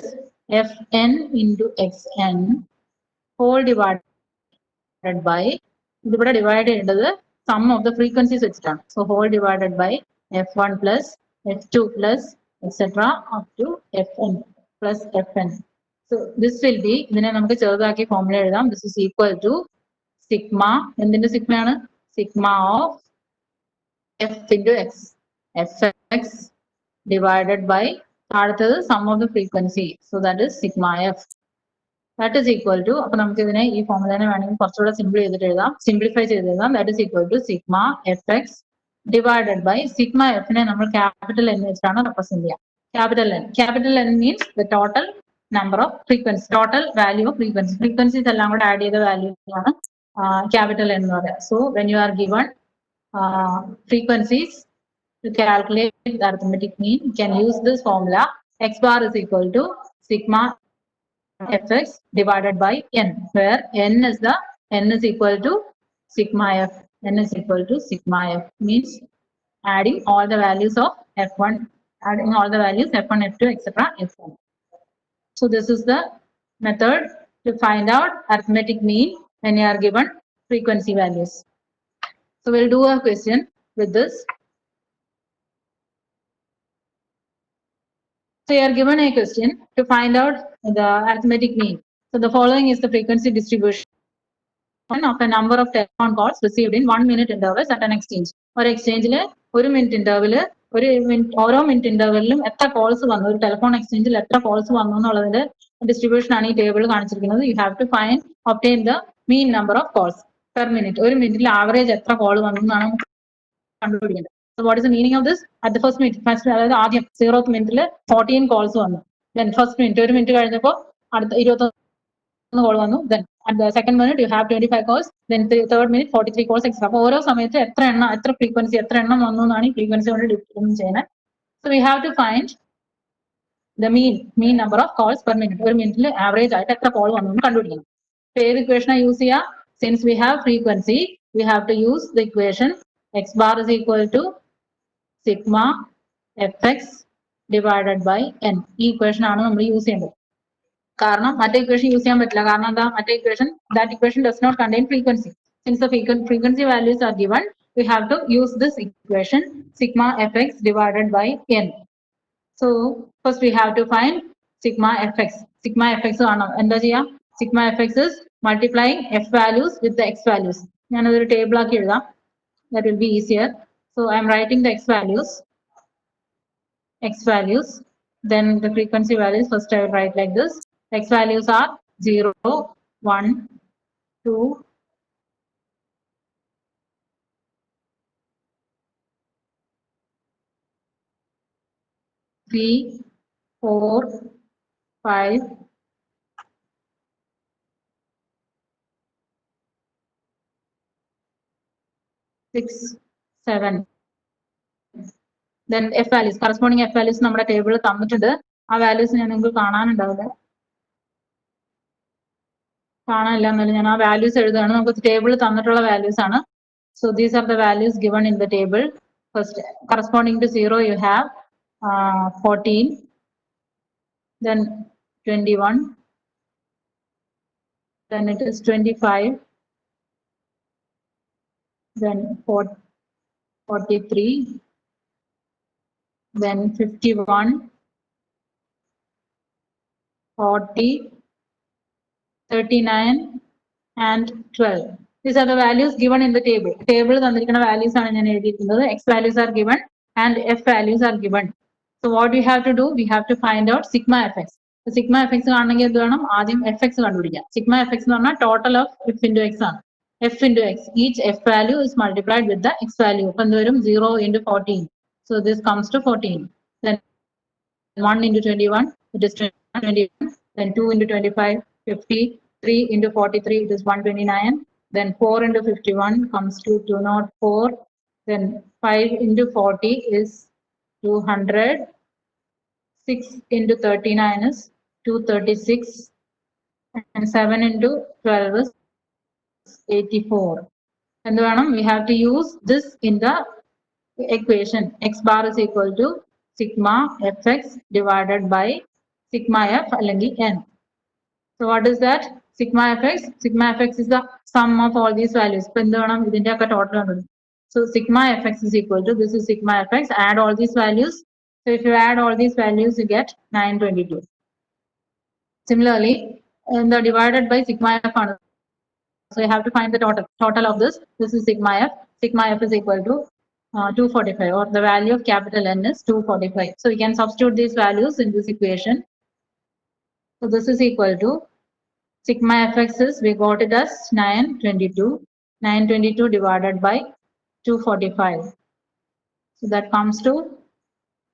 fn into xn whole divided by, ഇവിടെ divide ചെയ്യേണ്ടത് sum of the frequencies വെച്ചിട്ടാണ്. So whole divided by f1 plus f2 plus etc. up to fn plus fn. So this will be, ഇതിനെ നമുക്ക് ചെറുതാക്കി formula എഴുതാം. This is equal to sigma, എന്തിന്റെ സിഗ്മയാണ്? Sigma of f into x, fx divided by അടുത്തത് sum of the frequency, so that is sigma f, that is equal to, അപ്പോൾ നമുക്ക് ഇതിനെ ഈ ഫോർമുലേനെ വേണമെങ്കിൽ കുറച്ചുകൂടെ സിമ്പിൾ ചെയ്തിട്ട് എഴുതാം, സിംപ്ലിഫൈ ചെയ്ത് എഴുതാം. that is equal to sigma fx divided by sigma f നെ നമ്മൾ ക്യാപിറ്റൽ n വെച്ചിട്ടാണ് റെപ്രസെന്റ് ചെയ്യുക. Capital n means the total number of frequency, total value of frequency. Frequencies എല്ലാം കൂടെ ആഡ് ചെയ്ത വാല്യൂ ആണ് ക്യാപിറ്റൽ n എന്ന് പറയുക. so when you are given frequencies to calculate the arithmetic mean, you can use this formula. X bar is equal to sigma fx divided by n, where n is equal to sigma f. n is equal to sigma f means adding all the values of f1, adding all the values f1, f2, etc. f1. So this is the method to find out arithmetic mean when you are given frequency values. So we'll do a question with this. So you are given a question to find out the arithmetic mean. So the following is the frequency distribution of a number of telephone calls received in 1 minute intervals at an exchange. ഒരു എക്സ്ചേഞ്ചിൽ 1 minute interval, ഓരോ minute ഇന്റർവെല്ലിലും എത്ര calls വന്നു, ഒരു telephone എക്സ്ചേഞ്ചിൽ എത്ര calls വന്നു എന്നുള്ളതിന്റെ ഡിസ്ട്രിബ്യൂഷൻ ആണ് ഈ ടേബിൾ കാണിച്ചിരിക്കുന്നത്. You have to find obtain the mean number of calls per minute. ഒരു മിനിറ്റിൽ ആവറേജ് എത്ര കോൾ വന്നു എന്നാണ് കണ്ടുപിടിക്കേണ്ടത്. So what is the meaning of this? At the first minute, അതായത് ആദ്യം 0th മിനിറ്റിൽ 14 കോൾസ് വന്നു. Then first minute, ഒരു മിനിറ്റ് കഴിഞ്ഞപ്പോൾ അടുത്ത 21 കോൾ വന്നു. Then at the second minute you have 25 calls. Then third minute 43 calls etc. അപ്പോൾ ഓരോ സമയത്ത് എത്ര ഫ്രീക്വൻസി എത്ര എണ്ണം വന്നു എന്നാണ് ഈ ഫ്രീക്വൻസി കൊണ്ട് ഡിഫൈൻ ചെയ്യുന്നത്. So we have to find the mean number of calls per minute. ഒരു മിനിറ്റിൽ ആവറേജ് ആയിട്ട് എത്ര കോൾ വന്നു എന്ന് കണ്ടുപിടിക്കണം. ഏത് ഇക്വേഷനാണ് യൂസ് ചെയ്യുക? Since we have frequency, we have to use the equation x bar is equal to sigma fx divided by n. ഈ ഇക്വേഷൻ ആണ് നമ്മൾ യൂസ് ചെയ്യേണ്ടത്. കാരണം മറ്റേ ഇക്വേഷൻ യൂസ് ചെയ്യാൻ പറ്റില്ല. കാരണം എന്താ? മറ്റേ equation, that equation does not contain frequency. Since the frequency values are given, we have to use this equation sigma fx divided by n. So first we have to find sigma fx. Sigma fx ആണ് എന്താ ചെയ്യാ? Sigma fx is multiplying f values with the x values. ഞാനതൊരു table ആക്കി എഴുതാം. That will be easier. So I am writing the x values. Then the frequency values. First I will write like this. X values are 0, 1, 2, 3, 4, 5, 6, 7. Then f values, corresponding f values നമ്മുടെ ടേബിളിൽ തന്നിട്ടുണ്ട്. ആ values ഞാൻ നിങ്ങൾക്ക് കാണാനുണ്ടാവില്ല. കാണാനില്ല എന്നാലും ഞാൻ ആ വാല്യൂസ് എഴുതുകയാണ്. നമുക്ക് ടേബിളിൽ തന്നിട്ടുള്ള വാല്യൂസ് ആണ്. So these are the values given in the table. First, corresponding to 0, you have 14, then 21, then it is 25, then 43, then 51, 40, 39, and 12. These are the values given in the table. Table തന്നിരിക്കുന്ന values ആണ് ഞാൻ എഴുതിയിരിക്കുന്നത്. X values are given and F values are given. So what we have to do? We have to find out sigma fx. So sigma fx കാണണമെങ്കിൽ എന്ത് വേണം? ആദ്യം fx കണ്ടുപിടിക്കാം. Sigma fx എന്ന് പറഞ്ഞാൽ total of f into x ആണ്. F into x. Each f value is multiplied with the x value. അപ്പോൾ എന്ത് വരും? 0 into 14. So this comes to 14. Then 1 into 21, it is 21. Then 2 into 25, 50. 3 into 43, it is 129. Then 4 into 51 comes to 204. Then 5 into 40 is 200. 6 into 39 is 236. And 7 into 12 is 84. And we have to use this in the equation. X bar is equal to sigma fx divided by sigma f അല്ലെങ്കിൽ n. So what is that? Sigma fx. Sigma fx is the sum of all these values. Total. So sigma fx is equal to, this is sigma fx, add all these values. So if you add all these values, you get 922. Similarly, in the divided by sigma f, so you have to find the total of this. This is sigma f. Sigma f is equal to 245, or the value of capital N is 245. So we can substitute these values in this equation. So this is equal to sigma fx is, we got it as 922. 922 divided by 245. So that comes to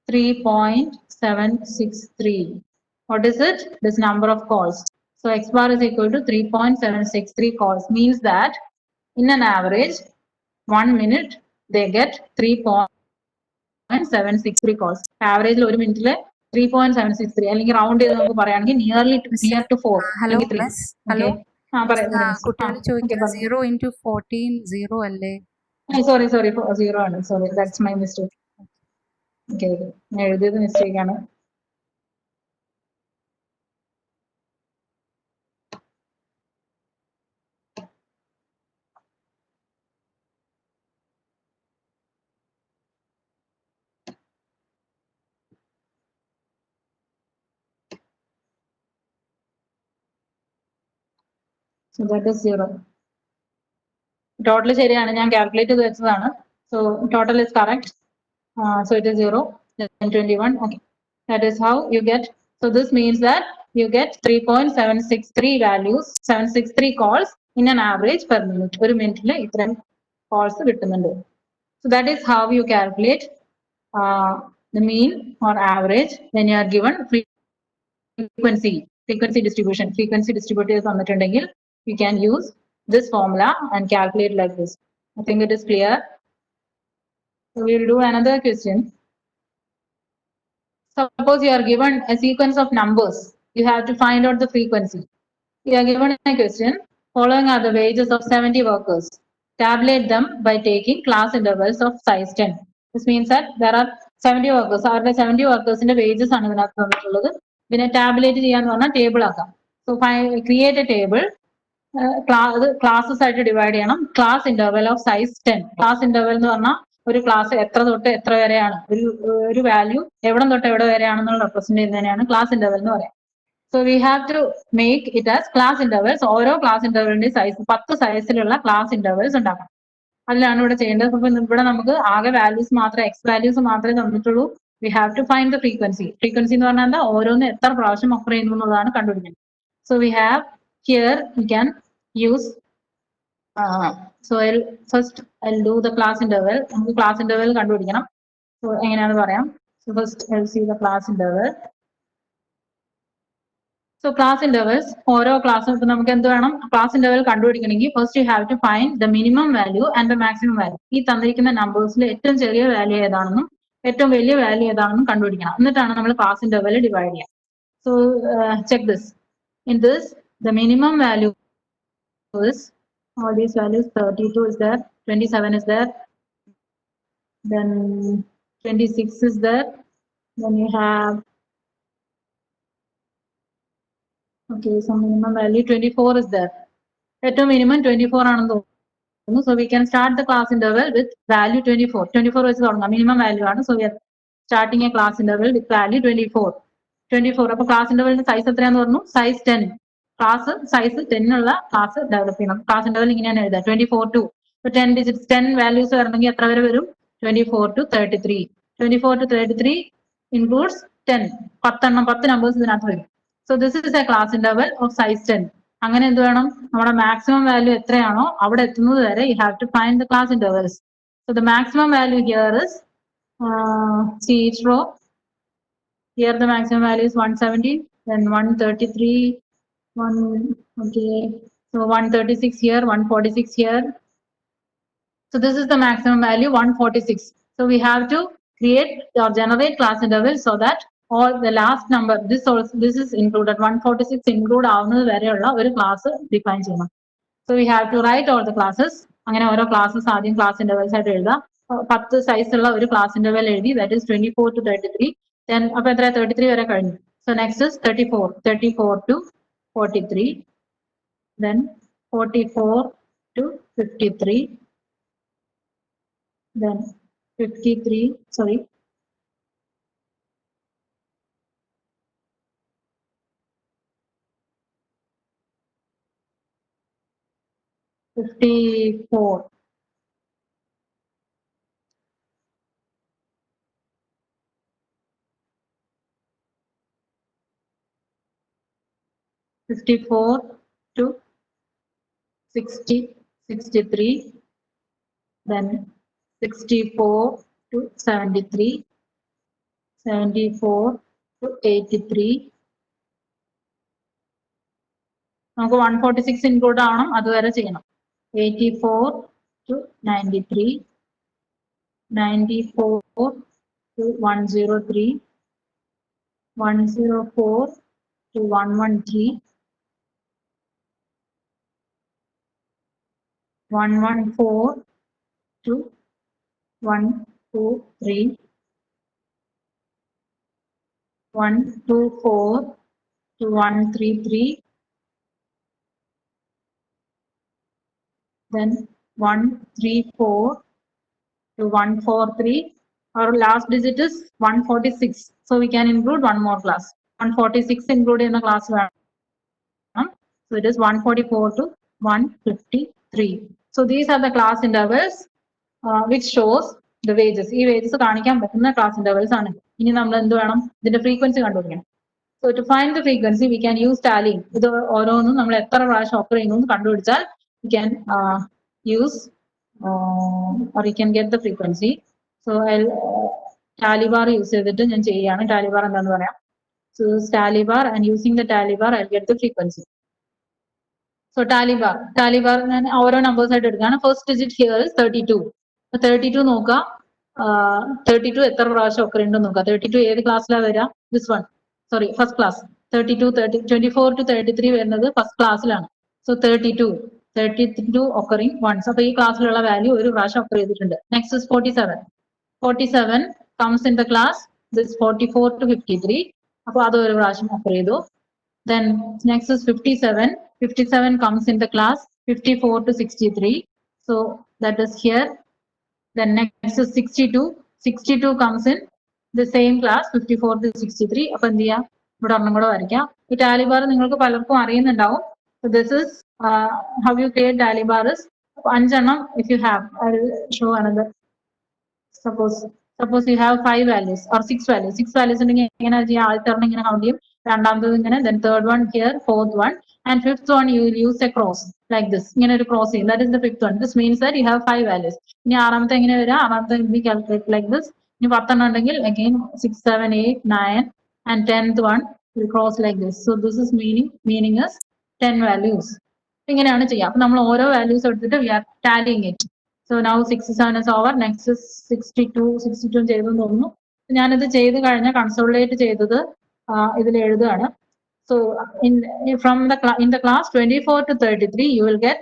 3.763. What is it? This number of calls. So x bar is equal to 3.763 calls. Means that in an average, 1 minute, they get 3.763 calls. Average ഒരു മിനിറ്റില് 3.763 അല്ലെങ്കിൽ round ചെയ്ത് നമുക്ക് പറയുകയാണെങ്കിൽ near to 4. Hello miss, hello കുട്ടികൾ ചോദിക്കുന്നത് 0 into 14 0 അല്ലേ? Sorry 0 ആണ്. Sorry, that's my mistake. Okay, ഞാൻ എഴുതിയത് മിസ്റ്റേക്ക് ആണ്. So that is 0. Total ശരിയാണ്, ഞാൻ കാൽക്കുലേറ്റ് ചെയ്ത് വെച്ചതാണ്. So total is correct. So it is 0, then 21. Okay, that is how you get. So this means that you get 3.763 values, 763 calls in an average per minute. ഒരു മിനിറ്റിൽ ഇത്രയും calls കിട്ടുന്നുണ്ട്. So that is how you calculate the mean or average when you are given frequency distribution. Frequency distributed തന്നിട്ടുണ്ടെങ്കിൽ you can use this formula and calculate like this. I think it is clear. So we will do another question. Suppose you are given a sequence of numbers. You have to find out the frequency. You are given a question. Following are the wages of 70 workers. Tabulate them by taking class intervals of size 10. This means that there are 70 workers. അവരുടെ 70 workersന്റെ wages ആണ് ഇതിനകത്ത് തന്നിട്ടുള്ളത്. പിന്നെ tabulate ചെയ്യാന്ന് പറഞ്ഞാൽ table ആക്കാം. So create a table classes ആയിട്ട് divide ചെയ്യണം. Class interval of size 10. Class interval എന്ന് പറഞ്ഞാൽ ഒരു ക്ലാസ് എത്ര തൊട്ട് എത്ര വരെയാണ്, ഒരു വാല്യൂ എവിടെ തൊട്ട് എവിടെ വരെയാണെന്നുള്ള റെപ്രസെന്റ് ചെയ്യുന്നതിനെയാണ് ക്ലാസ് ഇന്റർവെൽ എന്ന് പറയാം. So we have to make it as class intervals. ഓരോ ക്ലാസ് ഇന്റർവെലിന്റെ സൈസ് 10 സൈസിലുള്ള ക്ലാസ് ഇന്റർവെൽസ് ഉണ്ടാക്കണം. അതിലാണ് ഇവിടെ ചെയ്യേണ്ടത്. അപ്പൊ ഇവിടെ നമുക്ക് ആകെ വാല്യൂസ് മാത്രമേ, എക്സ് വാല്യൂസ് മാത്രമേ തന്നിട്ടുള്ളൂ. We have to find the frequency. Frequency എന്ന് പറഞ്ഞാൽ എന്താ, ഓരോന്ന് എത്ര പ്രാവശ്യം ഒക്കർ ചെയ്യുന്നു എന്നുള്ളതാണ് കണ്ടുപിടിക്കുന്നത്. So we have here we can use so I'll do the class interval. നമുക്ക് class interval കണ്ടുപിടിക്കണം. So എങ്ങനെയാണെന്ന് പറയാം. So first I'll see the class interval. So class intervals, ഓരോ ക്ലാസ്സും ഇപ്പൊ നമുക്ക് എന്ത് വേണം, ക്ലാസ് ഇന്റർവൽ കണ്ടുപിടിക്കണമെങ്കിൽ first you have to find the minimum value and the maximum value. ഈ തന്നിരിക്കുന്ന നമ്പേഴ്സിൽ ഏറ്റവും ചെറിയ വാല്യൂ ഏതാണെന്നും ഏറ്റവും വലിയ വാല്യൂ ഏതാണെന്നും കണ്ടുപിടിക്കണം. എന്നിട്ടാണ് നമ്മൾ ക്ലാസ് ഇന്റർവൽ ഡിവൈഡ് ചെയ്യുക. So check this. In this, the minimum value is all these values. 32 is there, 27 is there, then 26 is there, then you have okay, so minimum value 24 is there. At a minimum 24 ആണെന്ന് തോന്നുന്നു. So we can start the class interval with value 24. 24 വെച്ച് തുടങ്ങാം, minimum value ആണ്. So we are starting a class interval with value 24. 24. അപ്പോൾ class ഇന്റർവെലിന്റെ size എത്രയാന്ന് പറഞ്ഞു, size 10. Class size 10 ഉള്ള ക്ലാസ് ഡെവലപ്പ് ചെയ്യണം. ക്ലാസ് ഇന്റർവൽ ഇങ്ങനെയാണ് എഴുതുക, 24 to 10 ഡിജിറ്റ്സ്, 10 വാല്യൂസ് വരണമെങ്കിൽ എത്ര വരെ വരും, 24 to 33. 24 to 33 includes 10. 10 നമ്പേഴ്സ് ഇതിനകത്ത് വരും. So this is a class interval of size 10. അങ്ങനെ എന്ത് വേണം, നമ്മുടെ മാക്സിമം വാല്യൂ എത്രയാണോ അവിടെ എത്തുന്നത് വരെ you have to find the class intervals. So the maximum value here is see each row. Here the maximum value is 170, then 133, okay, so 136 here, 146 here. So this is the maximum value, 146. So we have to create or generate class intervals so that all the last number, this is included, 146 include ആവുന്നത് വരെയുള്ള ഒരു class define ചെയ്യണം. So we have to write all the classes. അങ്ങനെ ഓരോ classes ആദ്യം class intervals ആയിട്ട് എഴുതാം. 10 size ഉള്ള ഒരു ക്ലാസ് ഇന്റർവെൽ എഴുതി, that is 24 to 33. Then അപ്പൊ എത്ര, 33 വരെ കഴിഞ്ഞു. So next is 34 to 43, then 44 to 53, then 53, sorry, 54, 54 to 60, 63, then 64 to 73, 74 to 83. നമുക്ക് 146 ഇൻക്ലൂഡ് ആവണം, അതുവരെ ചെയ്യണം. 84 to 93, 94 to 103, 104 to 113, 114 to 123, 124 to 133, then 134 to 143. Our last digit is 146. So we can include one more class. 146 included in the class. So it is 144 to 153. So these are the class intervals which shows the wages. ഈ wages കാണിക്കാൻ പറ്റുന്ന class intervals ആണ്. ഇനി നമ്മൾ എന്ത് വേണം, ഇതിന്റെ frequency കണ്ടുപിടിക്കണം. So to find the frequency we can use tallying. ഇത് ഓരോന്നും നമ്മൾ എത്ര പ്രാവശ്യം ഓക്കർ ചെയ്യുന്നു എന്ന് കണ്ടുപിടിച്ചാൽ we can use or you can get the frequency. So I'll tally bar use ചെയ്തിട്ട് ഞാൻ ചെയ്യാണ്. tally bar എന്താണെന്ന് പറയാം. So tally bar, and using the tally bar I'll get the frequency. So tally bar ഞാൻ ഓരോ numbers ആയിട്ട് എടുക്കുകയാണ്. First digit here is 32. 32 നോക്കുക, 32 എത്ര പ്രാവശ്യം ഒക്കെ ഉണ്ടെന്ന് നോക്കുക. 32 ഏത് ക്ലാസ്സിലാണ് വരിക, this one, sorry, first class. 24 to 33 വരുന്നത് ഫസ്റ്റ് ക്ലാസ്സിലാണ്. So 32 occurring once. അപ്പൊ ഈ ക്ലാസ്സിലുള്ള വാല്യൂ ഒരു പ്രാവശ്യം occur ചെയ്തിട്ടുണ്ട്. Next is 47 comes in the class, this 44 to 53. അപ്പൊ അത് ഒരു പ്രാവശ്യം occur ചെയ്തു. Then next is 57. 57 comes in the class 54 to 63. So that is here. Then next is 62. 62 comes in the same class 54 to 63. അപ്പൊ എന്ത് ചെയ്യാം, ഇവിടെ ഒരെണ്ണം കൂടെ വരയ്ക്കാം. ഈ ടാലി ബാർ നിങ്ങൾക്ക് പലർക്കും അറിയുന്നുണ്ടാവും. So this is how you create tally bar is 5 എണ്ണം if you have. I will show another. Suppose you have 5 values or 6 values. 6 values ഉണ്ടെങ്കിൽ എങ്ങനെ ചെയ്യാം, ആദ്യത്തെ ഒരെണ്ണം ഇങ്ങനെ കൗണ്ട് ചെയ്യും, രണ്ടാമത്തത് ഇങ്ങനെ, then third one here, fourth one, and fifth one you will use a cross like this. ഇങ്ങനെ ഒരു cross ചെയ്യും. That is the fifth one. This means that you have 5 values. ഇനി ആറാമത്തെ എങ്ങനെ വരിക, ആറാമത്തെ we calculate like this. ഇനി 10 എണ്ണം ഉണ്ടെങ്കിൽ again 6, 7, 8, 9 and 10th one will cross like this. So this is meaning is 10 values. ഇങ്ങനെയാണ് ചെയ്യുക. അപ്പൊ നമ്മൾ ഓരോ വാല്യൂസ് എടുത്തിട്ട് we are tallying it. So now 67 is over. Next is 62. 62 ചെയ്തെന്ന് തോന്നുന്നു. ഞാനിത് ചെയ്ത് കഴിഞ്ഞ കൺസോളിഡേറ്റ് ചെയ്തത് ഇതിൽ എഴുതുകയാണ്. So in the class 24 to 33 you will get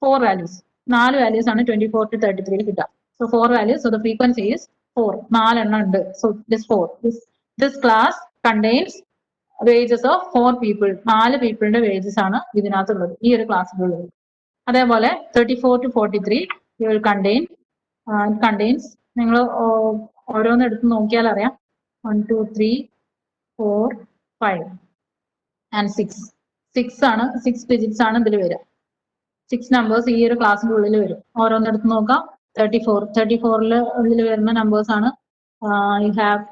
4 values. 4 values ആണ് 24 to 33 കിട്ടുക. So 4 values. So the frequency is 4. 4 എണ്ണം ഉണ്ട്. So this 4. This class contains wages of 4 people. 4 പീപ്പിളിന്റെ wages ആണ് ഇതിനകത്തുള്ളത്, ഈ ഒരു ക്ലാസ്സിലുള്ളത്. അതേപോലെ 34 to 43 you will contains നിങ്ങൾ ഓരോന്ന് എടുത്ത് നോക്കിയാൽ അറിയാം. 1, 2, 3, 4, 5 and 6. 6 ആണ്, 6 digits ആണ് ഇതിൽ വരിക. 6 numbers ഈ ഒരു ക്ലാസ്സിന്റെ ഉള്ളിൽ വരും. ഓരോന്ന് എടുത്ത് നോക്കാം. 34 ഉള്ളിൽ വരുന്ന നമ്പേഴ്സ് ആണ്. You have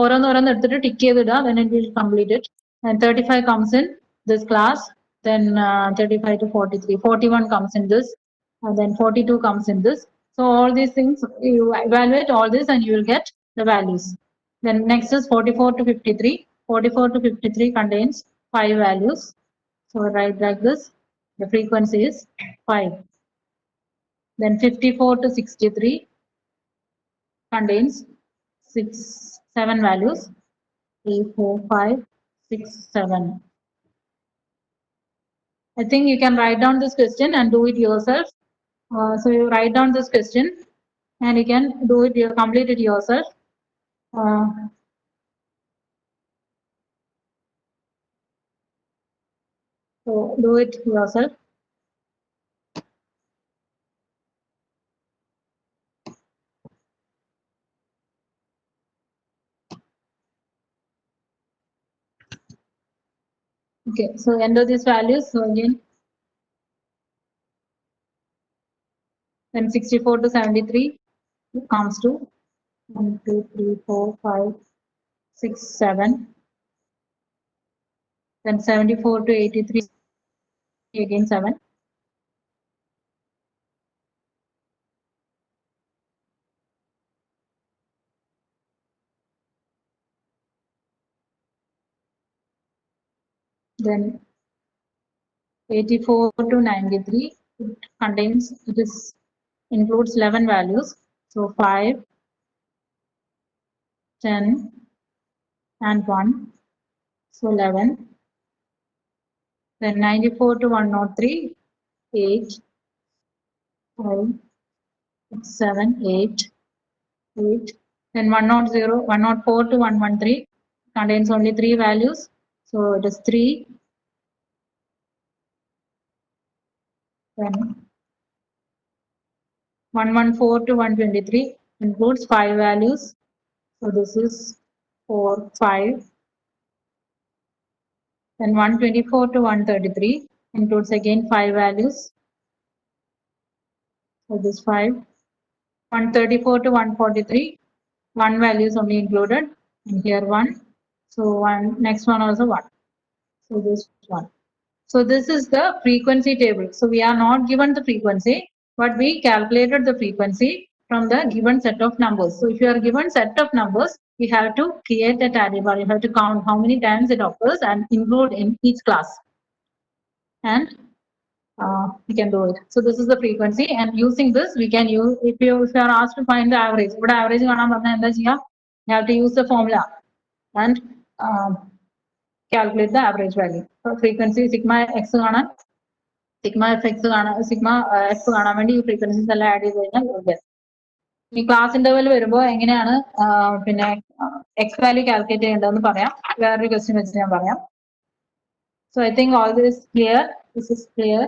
ഓരോന്ന് എടുത്തിട്ട് tick ചെയ്തിടുക, then it will complete it. And 35 comes in this class, then 35 to 43, 41 comes in this, and then 42 comes in this. So all these things, you evaluate all this and you will get the values. Then next is 44 to 53. 44 to 53 contains 5 values. So write like this. The frequency is 5. Then 54 to 63 contains 7 values. 3, 4, 5, 6, 7. I think you can write down this question and do it yourself. So you write down this question and you can do it, you complete it yourself. So do it yourself. Okay, so enter these values. So again, then 64 to 73 comes to 1, 2, 3, 4, 5, 6, 7. Then 74 to 83 again 7. Then 84 to 93 it contains, this includes 11 values. So 5, 10 and 1. So 11. Then 94 to 103, 8, 5, 6, 7, 8, 8. Then 104 to 113 contains only 3 values. So it is 3. Then 114 to 123 includes 5 values. So this is 4, 5. Then 124 to 133 includes again 5 values. So this 5. 134 to 143, 1 value is only included, and here 1. So next one also 1. So this 1. So this is the frequency table. So we are not given the frequency, but we calculated the frequency from the given set of numbers. So if you are given set of numbers, you have to create a tally bar. You have to count how many times it occurs and include in each class. And we can do it. So this is the frequency, and using this we can use, if you are asked to find the average, but average കാണാൻ പറഞ്ഞാൽ എന്താ ചെയ്യുക, you have to use the formula and calculate the average value. So frequency sigma x കാണാൻ, sigma f x കാണാൻ, sigma f കാണാൻ വേണ്ടി ഈ frequencies എല്ലാം add ചെയ്ത് കഴിഞ്ഞാൽ you will get. ഈ ക്ലാസ് ഇന്റർവെൽ വരുമ്പോൾ എങ്ങനെയാണ് പിന്നെ എക്സ് വാല്യൂ കാൽക്കുലേറ്റ് ചെയ്യേണ്ടതെന്ന് പറയാം. വേറൊരു ക്വസ്റ്റ്യൻ വെച്ച് ഞാൻ പറയാം. So I think all this clear. This is clear.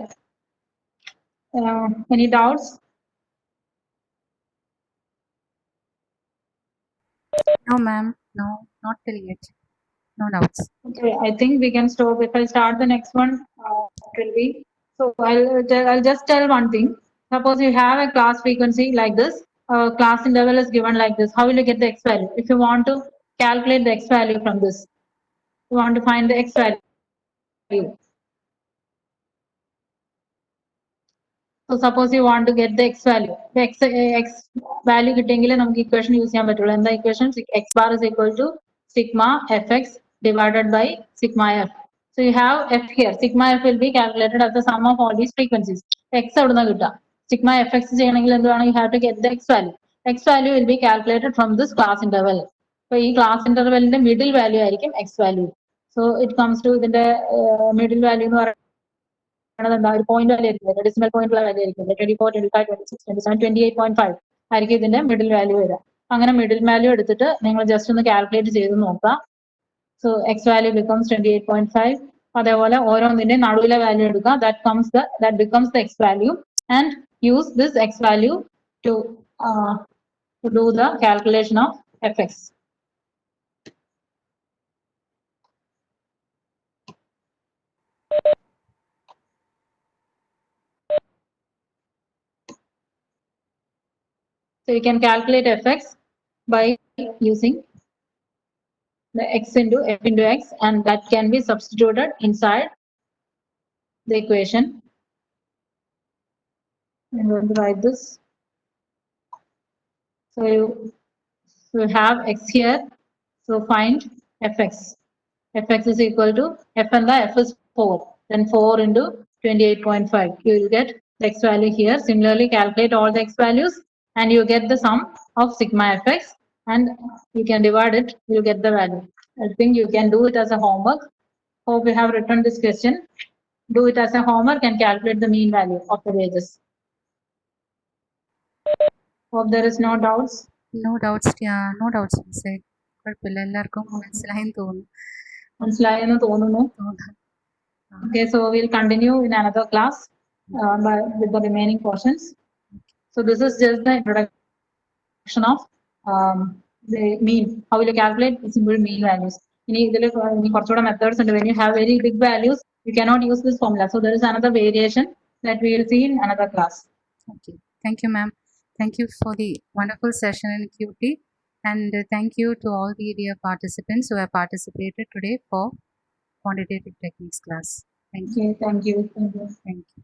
Any doubts? No, ma'am. No, not till yet. No doubts. Okay, I think we can stop. If I start the next one, it will be. So I'll just tell one thing. Suppose you have a class frequency like this. Class interval is given like this. How will you get the x value? If you want to calculate the x value from this, you want to find the x value. So suppose you want to get the x value. The x value കിട്ടിയെങ്കിൽ നമുക്ക് equation use ചെയ്യാൻ പറ്റുള്ളൂ. എന്താ equation? X bar is equal to sigma fx divided by sigma f. So you have f here. Sigma f will be calculated as the sum of all these frequencies. X എവിടുന്ന കിട്ടുക? Sigma fx ചെയ്യണമെങ്കിൽ എന്താണ്? You have to get the x value. X value will be calculated from this class interval. So ഈ class intervalന്റെ middle value ആയിരിക്കും x value. So it comes to ഇതിന്റെ middle value എന്ന് പറയുന്നത് ഒരു പോയിന്റ് വാല്യൂ ആയിരിക്കും, decimal point ഉള്ള value ആയിരിക്കും. 24, 25, 26, 27, 28.5 ആയിരിക്കും ഇതിന്റെ മിഡിൽ വാല്യൂ വരിക. അങ്ങനെ മിഡിൽ വാല്യൂ എടുത്തിട്ട് നിങ്ങൾ ജസ്റ്റ് ഒന്ന് കാൽക്കുലേറ്റ് ചെയ്ത് നോക്കാം. So X value becomes 28.5. അതേപോലെ ഓരോന്നിന്റെ നടുവിലെ വാല്യൂ എടുക്കുക. that becomes the x value and use this x value to do the calculation of fx. So you can calculate fx by using the x into f into x, and that can be substituted inside the equation. I'm going to write this. So you have x here. So find fx. Fx is equal to f and the f is 4. Then 4 into 28.5. You will get the x value here. Similarly, calculate all the x values and you get the sum of sigma fx, and you can divide it. You get the value. I think you can do it as a homework. Hope you have written this question. Do it as a homework and calculate the mean value of the wages. Hope there is no doubts. No doubts. Yeah, no doubts. കുഴപ്പമില്ല, എല്ലാവർക്കും മനസ്സിലായെന്ന് തോന്നുന്നു. മനസ്സിലായെന്ന് തോന്നുന്നു. Okay, so we'll continue in another class with the remaining portions. So this is just the introduction of the mean. How will you calculate simple mean values? ഇനി ഇതിൽ കുറച്ചുകൂടെ methods ഉണ്ട്. When you have very big values, you cannot use this formula. So there is another variation that we will see in another class. Okay, thank you, ma'am. Thank you for the wonderful session in QT, and thank you to all the dear participants who have participated today for quantitative techniques class. Thank you. Okay, thank you. Thank you.